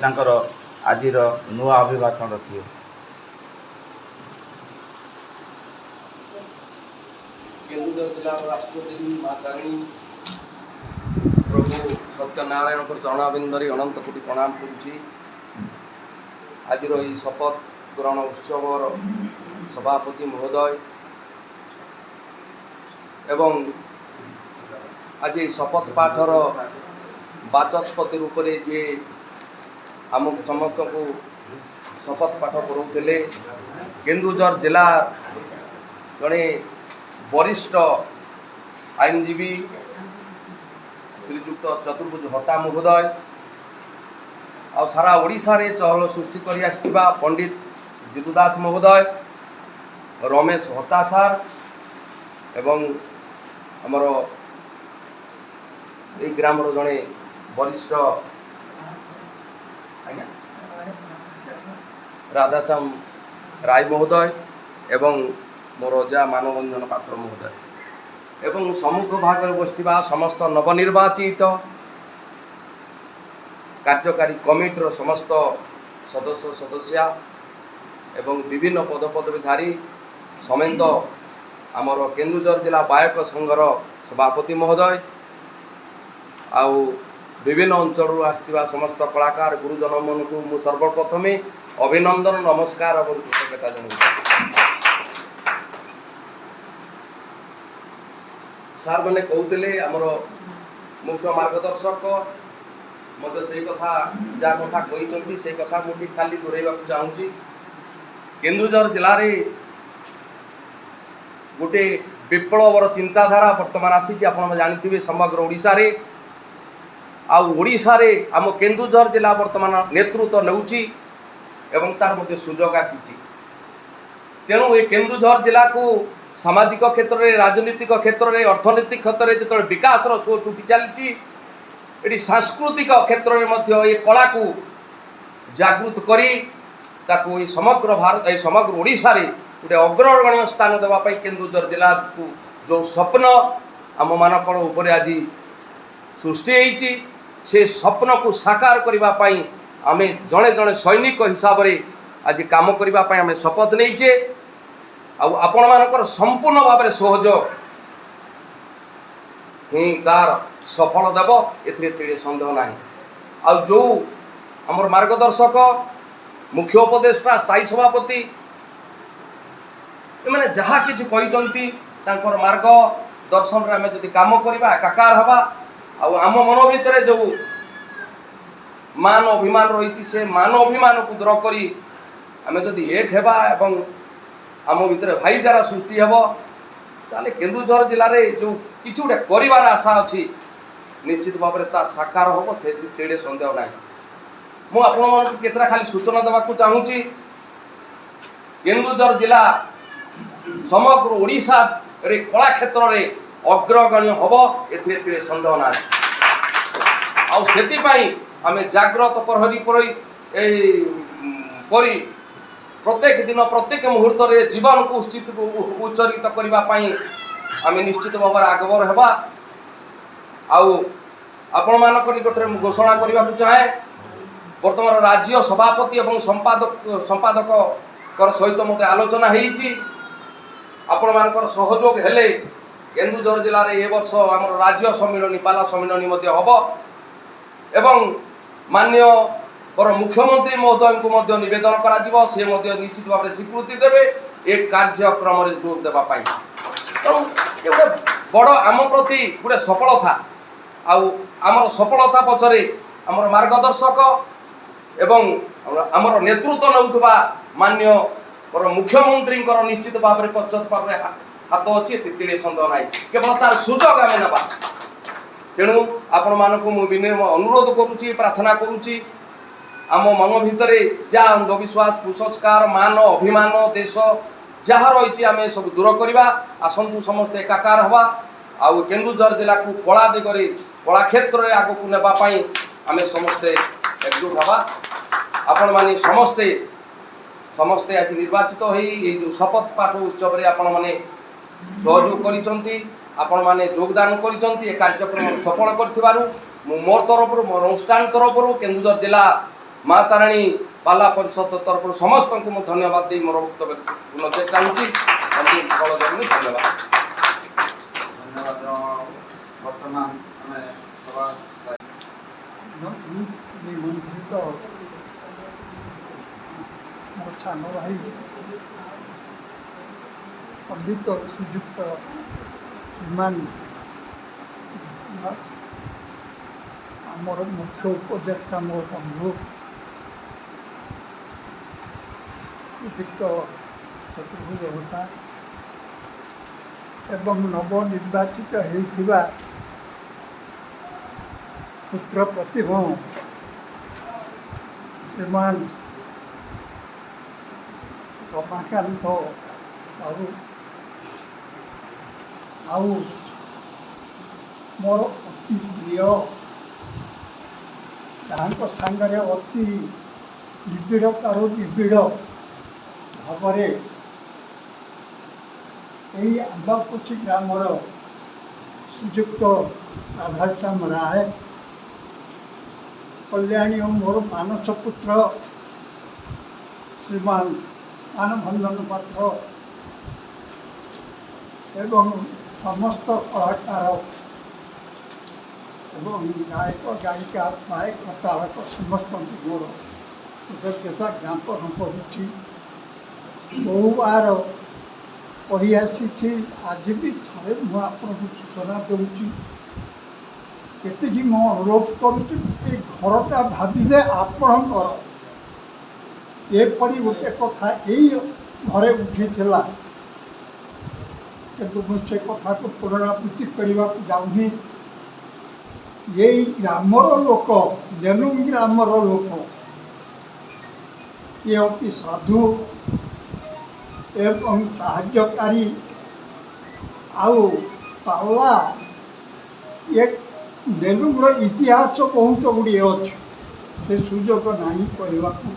आज नुआ अभिभाषण रखिए। केन्दुझर जिला राष्ट्रदेवी माँ तारिणी प्रभु सत्यनारायण चरणाबिंदरे अनंत कोटि प्रणाम करुच्ची। आज शपथ ग्रहण उत्सवर सभापति महोदय एवं आज शपथ पाठर बाचस्पति रूप से जे आम समस्त को शपथ पाठ कराउले केन्दुझर जिला जड़े वरिष्ठ आईनजीवी श्रीजुक्त चतुर्भुज हता महोदय आ सारा ओडिशा रे चहल सृष्टि करि आस्थिबा पंडित जितुदास महोदय रमेश हता सार एवं आमर ए ग्रामर जड़े वरिष्ठ आज्ञा राधाश्याम राय महोदय एवं मोर अजा मानवरंजन पात्र महोदय एवं सम्मुख भाग में बसवा समस्त नवनिर्वाचित कार्यकारी कमिटर समस्त सदस्य सदस्या एवं विभिन्न पदपदवीधारी समेत आमर केन्दुझर जिला बायक संघर सभापति महोदय आउ विभिन्न अंचल आसवा समस्त कलाकार गुरुजन मन को मु सर्वप्रथमे अभिनंदन नमस्कार और कृतज्ञता जनाऊँ। सार मैंने कहते आमर मुख्य मार्गदर्शक मत से कथा जहाँ कथा कहते से कथा मुझे खाली दूरेवा चाहूँगी। केन्दुझर जिले में गोटे विप्लवर चिंताधारा बर्तमान आसी आप जानते समग्र ओडिशा रे आउ आम केन्दुझर जिला बर्तमान नेतृत्व नेउची एवं तार मध्य सुजोग आसी तेणु ये केन्दुझर जिला को सामाजिक क्षेत्र में राजनीतिक क्षेत्र में अर्थनैतिक क्षेत्र में जो विकास शो छुटी चली सांस्कृतिक क्षेत्र में ये कला को जागृत करी ताकू ये समग्र भारत ये समग्र ओडिशा रे गोटे अग्रगण्य स्थान देवाई केन्दुझर जिला को जो स्वप्न आम मानक उपर आज सृष्टि होती से स्वप्न को साकार करने आम जड़े जड़े सैनिक हिसाब से आज काम करने आम शपथ नहींचे आपण मानकर संपूर्ण भाव में सहयोग ही तार सफल देव ए सन्देह ना आ जो आमर मार्गदर्शक मुख्य उपदेष्टा स्थायी सभापति मैंने जहाँ किसी कहते मार्ग दर्शन आम जब कम करवा एकाकार हवा आम मन भितर जो मान अभिमान रही से मान अभिमान को दूर करी आम जदि एक हेबा एवं आम भितर भाईचारा सृष्टि हेब ताले केन्दुझर जिले में जो किसी गोटे कर आशा अच्छी निश्चित भाव में साकार हम तेड़े सन्देह ना मुझे खाली सूचना देवाक चाहूँगी। केन्दुझर जिला समग्र ओडिशा रे कला क्षेत्र में अग्रगण्य हम ए सन्देह ना आम जाग्रत प्रहरी परी प्रत्येक दिन प्रत्येक मुहूर्त में जीवन को उत्सर्गित करने आम निश्चित भाव में आगभर होगा आपण मान निकट में घोषणा करने को चाहे बर्तमान राज्य सभापति और संपादक सहित मत आलोचना होती आपण मान सहयोग हेले केन्दुझर जिले में ए वर्ष आम राज्य सम्मिलनी पाला सम्मिलनी हम एवं मान्य पर मुख्यमंत्री महोदय को नवेदन करा से निश्चित भाव में स्वीकृति देवे एक कार्यक्रम में जोर देवाई गोटे बड़ आम प्रति गोटे सफलता आमर सफलता पछरे ଆମର ମାର୍ଗଦର୍ଶକ ଏବଂ ଆମର ନେତୃତ୍ୱ ନେଉଥିବା ମାନ୍ୟ ମୁଖ୍ୟମନ୍ତ୍ରୀଙ୍କର ନିଶ୍ଚିତ ଭାବରେ ପଶ୍ଚାତପାର୍ଶ୍ୱରେ ହାତ ଅଛି, ତିତିଳେ ସନ୍ଦେହ ନାହିଁ। କେବଳ ତାର ସୁଯୋଗ ଆମେ ନେବା। ତେଣୁ ଆପଣମାନଙ୍କୁ ମୁଁ ବିନମ୍ର ଅନୁରୋଧ କରୁଛି, ପ୍ରାର୍ଥନା କରୁଛି, ଆମ ମନ ଭିତରେ ଯାହା ଅନ୍ଧବିଶ୍ୱାସ, କୁସଂସ୍କାର, ମାନ ଅଭିମାନ, ଦେଶ ଯାହା ରହିଛି ଆମେ ସବୁ ଦୂର କରିବା। ଆସନ୍ତୁ ସମସ୍ତେ ଏକାକାର ହେବା ଆଉ କେନ୍ଦୁଝର ଜିଲ୍ଲାକୁ କଳା ଦିଗରେ, କଳା କ୍ଷେତ୍ରରେ ଆଗକୁ ନେବା ପାଇଁ ଆମେ ସମସ୍ତେ ଏକଜୁଟ ହେବା। ଆପଣମାନେ ସମସ୍ତେ ଆଜି ନିର୍ବାଚିତ ହୋଇ ଏଇ ଯେଉଁ ଶପଥ ପାଠ ଉତ୍ସବରେ ଆପଣମାନେ ସହଯୋଗ କରିଛନ୍ତି, ଆପଣମାନେ ଯୋଗଦାନ କରିଛନ୍ତି। ଏ କାର୍ଯ୍ୟକ୍ରମ ସଫଳ କରିଥିବାରୁ ମୁଁ ମୋର ତରଫରୁ, ମୋର ଅନୁଷ୍ଠାନ ତରଫରୁ, କେନ୍ଦୁଝର ଜିଲ୍ଲା ମା ତାରିଣୀ ପାଲା ପରିଷଦ ତରଫରୁ ସମସ୍ତଙ୍କୁ ମୁଁ ଧନ୍ୟବାଦ ଦେଇ ମୋର ବକ୍ତବ୍ୟ ପୁନଃ ଚାହୁଁଛି। ଧନ୍ୟବାଦ। ବର୍ତ୍ତମାନ ଆମେ ସଭା ନିମନ୍ତ୍ରିତ ମୋ ସାନ ଭାଇ ପଣ୍ଡିତ ଶ୍ରୀଯୁକ୍ତ ଶ୍ରୀମାନ ଆମର ମୁଖ୍ୟ ଉପଦେଷ୍ଟା ମୋ ବନ୍ଧୁ ଶ୍ରୀଯୁକ୍ତ ଚତୁର୍ଭୁଜ ଓଝା ଏବଂ ନବନିର୍ବାଚିତ ହୋଇଥିବା ପୁତ୍ର ପ୍ରତିଭ ଶ୍ରୀମାନ ରମାକାନ୍ତ ବାବୁ ଆଉ ମୋର ଅତି ପ୍ରିୟ, ତାଙ୍କ ସାଙ୍ଗରେ ଅତି ନିବିଡ଼ତାରୁ ନିବିଡ଼ ଭାବରେ ଏହି ଆମ୍ବାପୋଷି ଗ୍ରାମର ଶ୍ରୀଯୁକ୍ତ ରାଧାଶ୍ୟାମ ରାୟ, କଲ୍ୟାଣୀ ଓ ମୋର ମାନସ ପୁତ୍ର ଶ୍ରୀମାନ ମାନଭଞ୍ଜନ ପାତ୍ର ଏବଂ ସମସ୍ତ କଳାକାର ଏବଂ ଗାୟକ ଗାୟିକା ଗାୟକ ତାଳକ ସମସ୍ତଙ୍କୁ ମୋର କୃତଜ୍ଞତା ଜ୍ଞାପନ କରୁଛି। ବହୁବାର କହିଆସିଛି, ଆଜି ବି ଥରେ ମୁଁ ଆପଣଙ୍କୁ ସୂଚନା ଦେଉଛି। ଏତିକି ମୁଁ ଅନୁରୋଧ କରୁଛି, ଏ ଘରଟା ଭାବିଲେ ଆପଣଙ୍କର। ଏପରି ଗୋଟେ କଥା ଏଇ ଘରେ ଉଠିଥିଲା, କିନ୍ତୁ ମୁଁ ସେ କଥାକୁ ପୁନରାବୃତ୍ତି କରିବାକୁ ଯାଉନି। ଏଇ ଗ୍ରାମର ଲୋକ, ନେଲୁଙ୍ଗ ଗ୍ରାମର ଲୋକ, ଇଏ ଅତି ସାଧୁ ଏବଂ ସାହାଯ୍ୟକାରୀ। ଆଉ ପାଲା ଏ ନେଲୁଙ୍ଗର ଇତିହାସ ବହୁତ ଗୁଡ଼ିଏ ଅଛି, ସେ ସୁଯୋଗ ନାହିଁ କହିବାକୁ।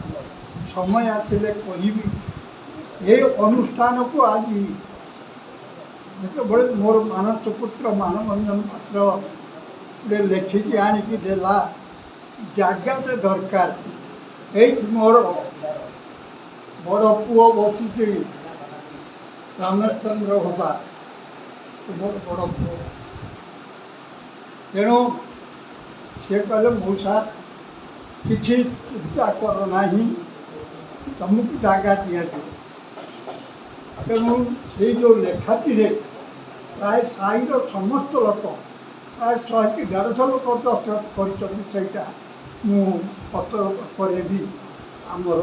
ସମୟ ଆସିଲେ କହିବି। ଏ ଅନୁଷ୍ଠାନକୁ ଆଜି ଯେତେବେଳେ ମୋର ମାନସ ପୁତ୍ର ମାନଭଞ୍ଜନ ପାତ୍ର ଗୋଟେ ଲେଖିକି ଆଣିକି ଦେଲା, ଜାଗାଟେ ଦରକାର। ଏଇଠି ମୋର ବଡ଼ ପୁଅ ବସିଛି ରମେଶ ଚନ୍ଦ୍ର ଓଝା, ମୋର ବଡ଼ ପୁଅ। ତେଣୁ ସେ କହିଲେ, ମଉସା କିଛି ଚିନ୍ତା କର ନାହିଁ, ତମକୁ ଜାଗା ଦିଆଯିବ। ତେଣୁ ସେଇ ଯେଉଁ ଲେଖାଟିରେ ପ୍ରାୟ ସାହିର ସମସ୍ତ ଲୋକ, ପ୍ରାୟ 100 କି 150 ଲୋକ ଦସ୍ତଖତ କରିଛନ୍ତି। ସେଇଟା ମୁଁ ପତ୍ର ପରେ ବି ଆମର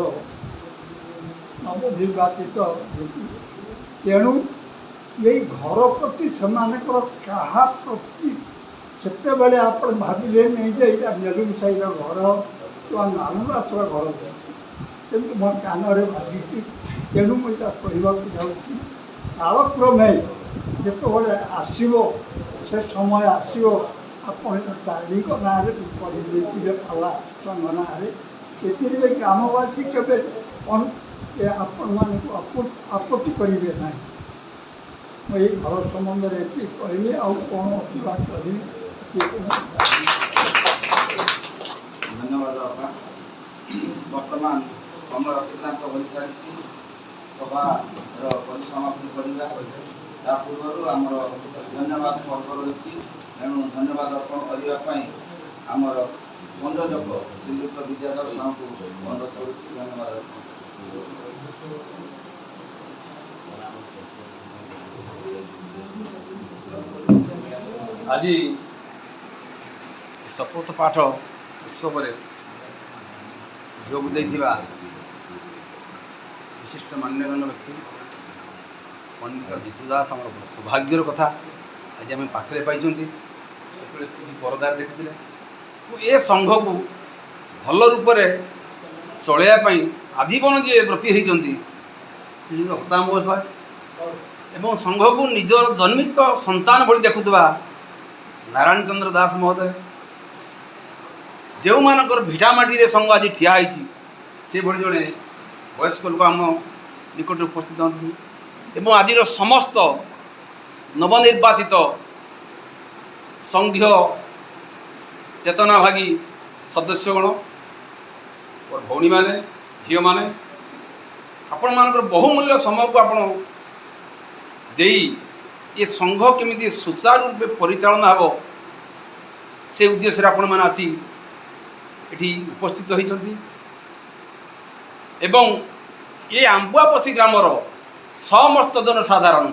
ନବନିର୍ବାଚିତ। ତେଣୁ ଏଇ ଘର ପ୍ରତି ସେମାନଙ୍କର କାହା ପ୍ରତି ସେତେବେଳେ ଆପଣ ଭାବିଲେ ନାହିଁ ଯେ ଏଇଟା ନେଲୁଙ୍ଗ ସାହିର ଘର କିମ୍ବା ନାନଦାସର ଘର, କିନ୍ତୁ ମୋ କାନରେ ଭାବିଛି। ତେଣୁ ମୁଁ ଏଇଟା କହିବାକୁ ଯାଉଛି। କାଳକ୍ରମେ ଯେତେବେଳେ ଆସିବ, ସେ ସମୟ ଆସିବ, ଆପଣ ତାରିଣୀଙ୍କ ନାଁରେ କହିବେ ପାଲା ତାଙ୍କ ନାଁରେ। ଏଥିରେ ଗ୍ରାମବାସୀ କେବେ ଆପଣମାନଙ୍କୁ ଆପତ୍ତି କରିବେ ନାହିଁ। ମୁଁ ଏଇ ଘର ସମ୍ବନ୍ଧରେ ଏତିକି କହିଲି, ଆଉ କ'ଣ ଅଥିବା କହିବି। ଧନ୍ୟବାଦ ବାପା। ବର୍ତ୍ତମାନ ସମୟ ଅତିକ୍ରାନ୍ତ ହୋଇସାରିଛି, ସଭାର ପରିସମାପ୍ତି କରିବା। ତା ପୂର୍ବରୁ ଆମର ଧନ୍ୟବାଦ ପର୍ବ ରହିଛି, ତେଣୁ ଧନ୍ୟବାଦ ଅର୍ପଣ କରିବା ପାଇଁ ଆମର ସଂଯୋଜକ ଶ୍ରୀଯୁକ୍ତ ବିଦ୍ୟାଧର ସାହୁଙ୍କୁ ଅନୁରୋଧ କରୁଛି। ଧନ୍ୟବାଦ ଅର୍ପଣ। ଆଜି ଶପଥ ପାଠ ଉତ୍ସବରେ ଯୋଗ ଦେଇଥିବା ବିଶିଷ୍ଟ ମାନ୍ୟଗଣ୍ୟ ବ୍ୟକ୍ତି ପଣ୍ଡିତ ଜିତୁ ଦାସ ଆମର ସୌଭାଗ୍ୟର କଥା ଆଜି ଆମେ ପାଖରେ ପାଇଛନ୍ତି। ଯେତେବେଳେ ଟିଭି ପରଦାରେ ଦେଖିଥିଲେ ଏ ସଂଘକୁ ଭଲ ରୂପରେ ଚଳାଇବା ପାଇଁ ଆଜୀବନ ଯିଏ ବ୍ରତୀ ହେଇଛନ୍ତି ସେ ହତାମ ବୟସ ଏବଂ ସଂଘକୁ ନିଜର ଜନ୍ମିତ ସନ୍ତାନ ଭଳି ଦେଖୁଥିବା ନାରାୟଣ ଚନ୍ଦ୍ର ଦାସ ମହୋଦୟ, ଯେଉଁମାନଙ୍କର ଭିଟାମାଟିରେ ସଂଘ ଆଜି ଠିଆ ହେଇଛି ସେଭଳି ଜଣେ ବୟସ୍କ ଲୋକ ଆମ ନିକଟରେ ଉପସ୍ଥିତ ହୁଅନ୍ତି ଏବଂ ଆଜିର ସମସ୍ତ ନବନିର୍ବାଚିତ ସଂଘୀୟ ଚେତନାଭାଗୀ ସଦସ୍ୟଗଣ, ଭଉଣୀମାନେ, ଝିଅମାନେ, ଆପଣମାନଙ୍କର ବହୁମୂଲ୍ୟ ସମୟକୁ ଆପଣ ଦେଇ ଏ ସଂଘ କେମିତି ସୁଚାରୁ ରୂପେ ପରିଚାଳନା ହେବ ସେ ଉଦ୍ଦେଶ୍ୟରେ ଆପଣମାନେ ଆସି ଏଠି ଉପସ୍ଥିତ ହୋଇଛନ୍ତି ଏବଂ ଏ ଆମ୍ବୁଆପଶି ଗ୍ରାମର ସମସ୍ତ ଜନସାଧାରଣ,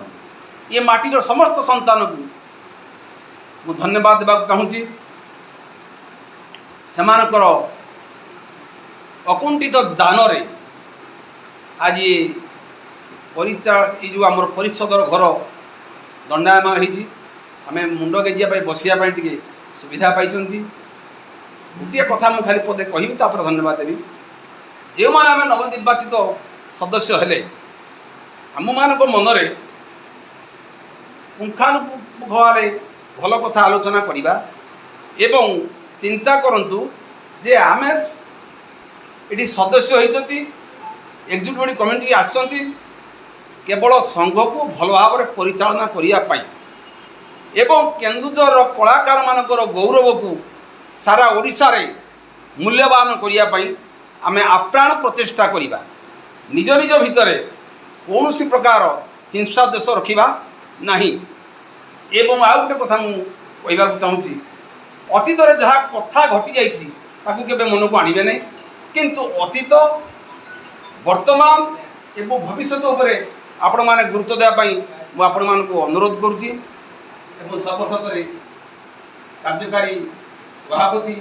ଏ ମାଟିର ସମସ୍ତ ସନ୍ତାନକୁ ମୁଁ ଧନ୍ୟବାଦ ଦେବାକୁ ଚାହୁଁଛି। ସେମାନଙ୍କର ଅକୁଣ୍ଠିତ ଦାନରେ ଆଜି ଏ ଯେଉଁ ଆମର ପରିଷଦର ଘର ଦଣ୍ଡାୟମାନ ହେଇଛି। ଆମେ ମୁଣ୍ଡ ଗେଜିବା ପାଇଁ ବସିବା ପାଇଁ ଟିକେ ସୁବିଧା ପାଇଛନ୍ତି। ଗୋଟିଏ କଥା ମୁଁ ଖାଲି ପଦେ କହିବି, ତାପରେ ଧନ୍ୟବାଦ ଦେବି। ଯେଉଁମାନେ ଆମେ ନବନିର୍ବାଚିତ ସଦସ୍ୟ ହେଲେ ଆମମାନଙ୍କ ମନରେ ପୁଙ୍ଖାନୁପୁଙ୍ଖ ଭାବରେ ଭଲ କଥା ଆଲୋଚନା କରିବା ଏବଂ ଚିନ୍ତା କରନ୍ତୁ ଯେ ଆମେ ଏଠି ସଦସ୍ୟ ହୋଇଛନ୍ତି, ଏକ୍ଜିକ୍ୟୁଟିଭ୍ କମିଟି ଆସିଛନ୍ତି କେବଳ ସଂଘକୁ ଭଲ ଭାବରେ ପରିଚାଳନା କରିବା ପାଇଁ ଏବଂ କେନ୍ଦୁଝରର କଳାକାରମାନଙ୍କର ଗୌରବକୁ ସାରା ଓଡ଼ିଶାରେ ମୂଲ୍ୟବାନ କରିବା ପାଇଁ ଆମେ ଆପ୍ରାଣ ପ୍ରଚେଷ୍ଟା କରିବା। ନିଜ ନିଜ ଭିତରେ କୌଣସି ପ୍ରକାର ହିଂସା ଦେଶ ରଖିବା ନାହିଁ। ଏବଂ ଆଉ ଗୋଟେ କଥା ମୁଁ କହିବାକୁ ଚାହୁଁଛି, ଅତୀତରେ ଯାହା କଥା ଘଟିଯାଇଛି ତାକୁ କେବେ ମନକୁ ଆଣିବେ ନାହିଁ, କିନ୍ତୁ ଅତୀତ, ବର୍ତ୍ତମାନ ଏବଂ ଭବିଷ୍ୟତ ଉପରେ ଆପଣମାନେ ଗୁରୁତ୍ୱ ଦେବା ପାଇଁ ମୁଁ ଆପଣମାନଙ୍କୁ ଅନୁରୋଧ କରୁଛି। ଏବଂ ସର୍ବଶେଷରେ କାର୍ଯ୍ୟକାରୀ ସଭାପତି,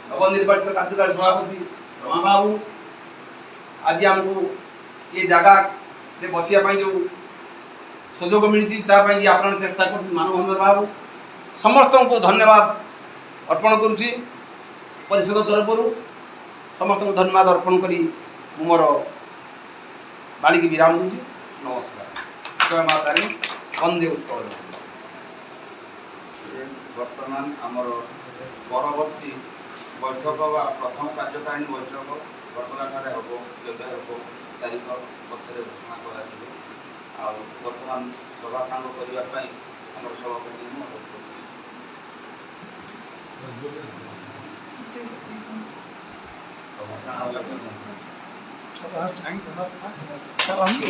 ନବନିର୍ବାଚିତ କାର୍ଯ୍ୟକାରୀ ସଭାପତି ରମା ବାବୁ ଆଜି ଆମକୁ ଏ ଜାଗାରେ ବସିବା ପାଇଁ ଯେଉଁ ସୁଯୋଗ ମିଳିଛି ତା ପାଇଁ ଆପଣ ଚେଷ୍ଟା କରୁଛନ୍ତି ମାନଭଞ୍ଜନ ବାବୁ, ସମସ୍ତଙ୍କୁ ଧନ୍ୟବାଦ ଅର୍ପଣ କରୁଛି। ପରିଷଦ ତରଫରୁ ସମସ୍ତଙ୍କୁ ଧନ୍ୟବାଦ ଅର୍ପଣ କରି ମୁଁ ମୋର ବାଣୀକି ବିରାମ ଦେଉଛି। ନମସ୍କାର। ଜୟ ମା ତାରିଣୀ, ବନ୍ଦେ ଉତ୍କଳ। ବର୍ତ୍ତମାନ ଆମର ପରବର୍ତ୍ତୀ ବୈଠକ ବା ପ୍ରଥମ କାର୍ଯ୍ୟକାରିଣୀ ବୈଠକ ଘଟଣାଠାରେ ହେବ, କେବେ ହେବ ତାରିଖ ପଛରେ ଘୋଷଣା କରାଯିବ। ଆଉ ବର୍ତ୍ତମାନ ସଭା ସାଙ୍ଗ କରିବା ପାଇଁ ଆମର ସଭାପତି ମୁଁ ଅନୁରୋଧ କରୁଛି।